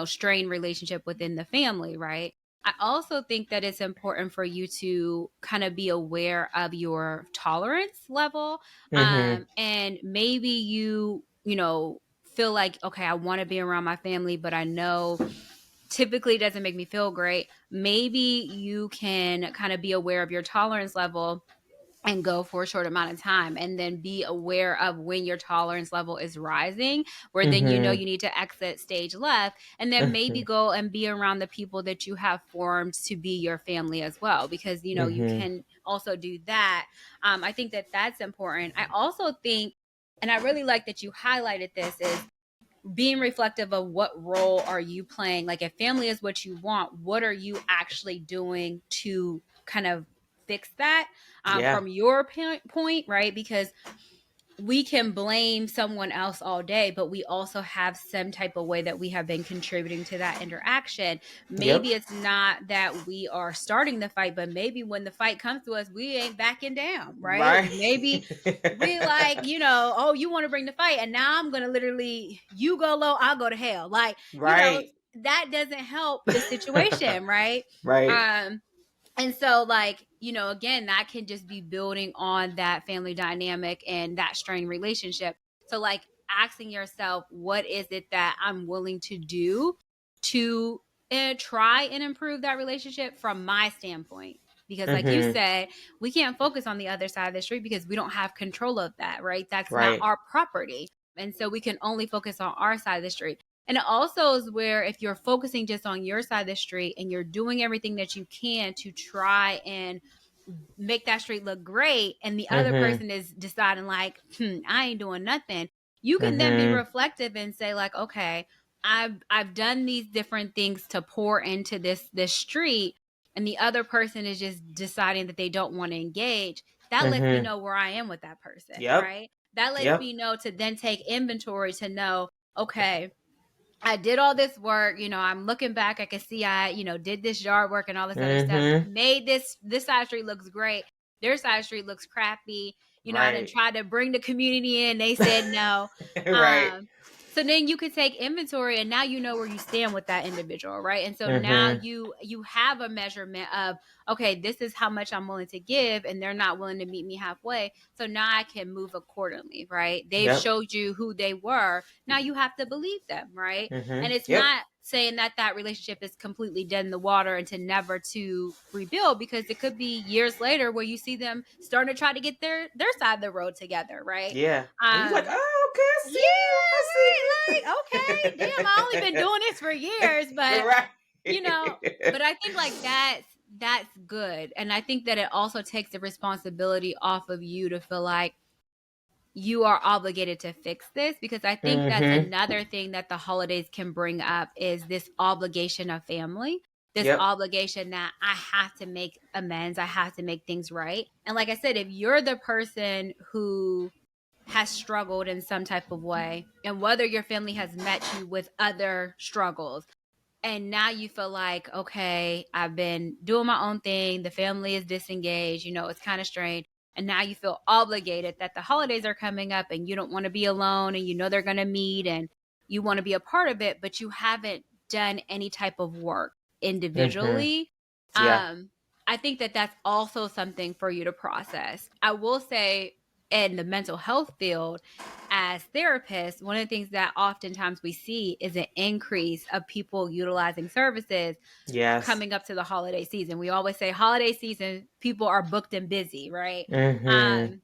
strained relationship within the family, right? I also think that it's important for you to kind of be aware of your tolerance level. Mm-hmm. And maybe feel like, okay, I want to be around my family, but I know typically doesn't make me feel great. Maybe you can kind of be aware of your tolerance level and go for a short amount of time and then be aware of when your tolerance level is rising, where then Mm-hmm. you need to exit stage left, and then maybe go and be around the people that you have formed to be your family as well, because you Mm-hmm. can also do that. I think that that's important. I also think, and I really like that you highlighted this, is being reflective of what role are you playing. Like, if family is what you want, what are you actually doing to kind of fix that, Yeah. from your point, right? Because we can blame someone else all day, but we also have some type of way that we have been contributing to that interaction. Yep. Maybe it's not that we are starting the fight, but maybe when the fight comes to us, we ain't backing down, right? Right. Maybe we like, oh, you want to bring the fight, and now I'm going to literally, you go low, I'll go to hell. Like, Right. that doesn't help the situation, right? Right. Um, and so, like, again, that can just be building on that family dynamic and that strained relationship. So, like, asking yourself, what is it that I'm willing to do to try and improve that relationship from my standpoint? Because, like you Mm-hmm. said, we can't focus on the other side of the street because we don't have control of that, right? That's not Right. our property. And so we can only focus on our side of the street. And it also is where, if you're focusing just on your side of the street and you're doing everything that you can to try and make that street look great, and the other Mm-hmm. person is deciding like, I ain't doing nothing, you can then be Mm-hmm. reflective and say like, okay, I've done these different things to pour into this street, and the other person is just deciding that they don't want to engage. That lets me Mm-hmm. know where I am with that person, Yep. right? That lets Yep. me know to then take inventory to know, okay, I did all this work, I'm looking back, I can see I, did this yard work and all this other stuff, Mm-hmm. made this side street looks great. Their side street looks crappy. I didn't Right. try to bring the community in. They said no. Right. Um, so then you could take inventory, and now you know where you stand with that individual, right? And so now Mm-hmm. you have a measurement of, okay, this is how much I'm willing to give, and they're not willing to meet me halfway. So now I can move accordingly, right? They've Yep. showed you who they were. Now you have to believe them, right? Mm-hmm. And it's Yep. not saying that that relationship is completely dead in the water and to never to rebuild, because it could be years later where you see them starting to try to get their side of the road together, right? Yeah. And you're like, um oh, okay, I see you. yeah, I right, see like, okay, damn, I only been doing this for years, but you. you know Right. but I think like that's good. And I think that it also takes the responsibility off of you to feel like you are obligated to fix this, because I think that's Mm-hmm. another thing that the holidays can bring up, is this obligation of family, this Yep. obligation that I have to make amends, I have to make things right. And like I said, if you're the person who has struggled in some type of way, and whether your family has met you with other struggles, and now you feel like, okay, I've been doing my own thing, the family is disengaged, it's kind of strained, and now you feel obligated that the holidays are coming up and you don't want to be alone, and they're going to meet and you want to be a part of it, but you haven't done any type of work Mm-hmm. individually. Yeah. I think that that's also something for you to process. I will say, in the mental health field, as therapists, one of the things that oftentimes we see is an increase of people utilizing services Yes. coming up to the holiday season. We always say holiday season, people are booked and busy, right? Mm-hmm.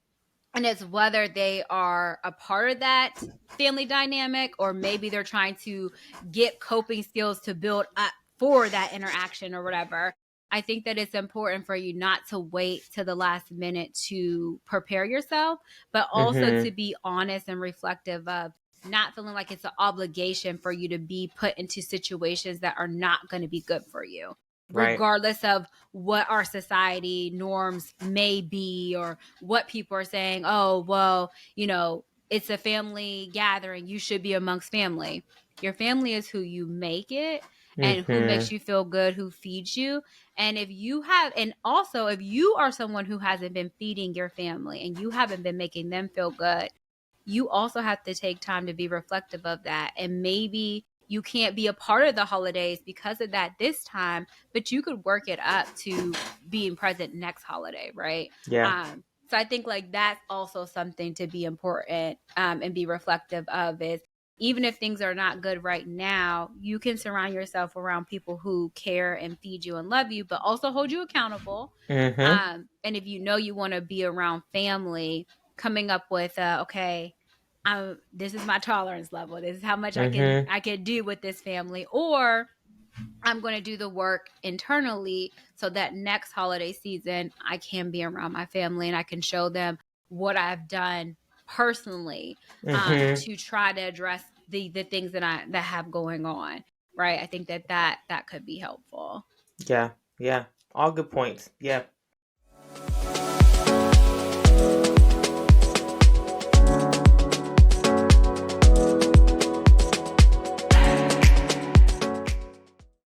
And it's whether they are a part of that family dynamic, or maybe they're trying to get coping skills to build up for that interaction or whatever. I think that it's important for you not to wait to the last minute to prepare yourself, but also to be honest and reflective of not feeling like it's an obligation for you to be put into situations that are not going to be good for you, Right. regardless of what our society norms may be or what people are saying. Oh, well, it's a family gathering. You should be amongst family. Your family is who you make it and who makes you feel good, who feeds you. And if you are someone who hasn't been feeding your family and you haven't been making them feel good, you also have to take time to be reflective of that. And maybe you can't be a part of the holidays because of that this time, but you could work it up to being present next holiday, right? Yeah. So I think like that's also something to be important and be reflective of is even if things are not good right now, you can surround yourself around people who care and feed you and love you, but also hold you accountable. And if you want to be around family, coming up with okay, this is my tolerance level. This is how much I can do with this family, or I'm going to do the work internally so that next holiday season I can be around my family and I can show them what I've done personally to try to address the things that have going on. Right. I think that could be helpful. Yeah. All good points. Yeah.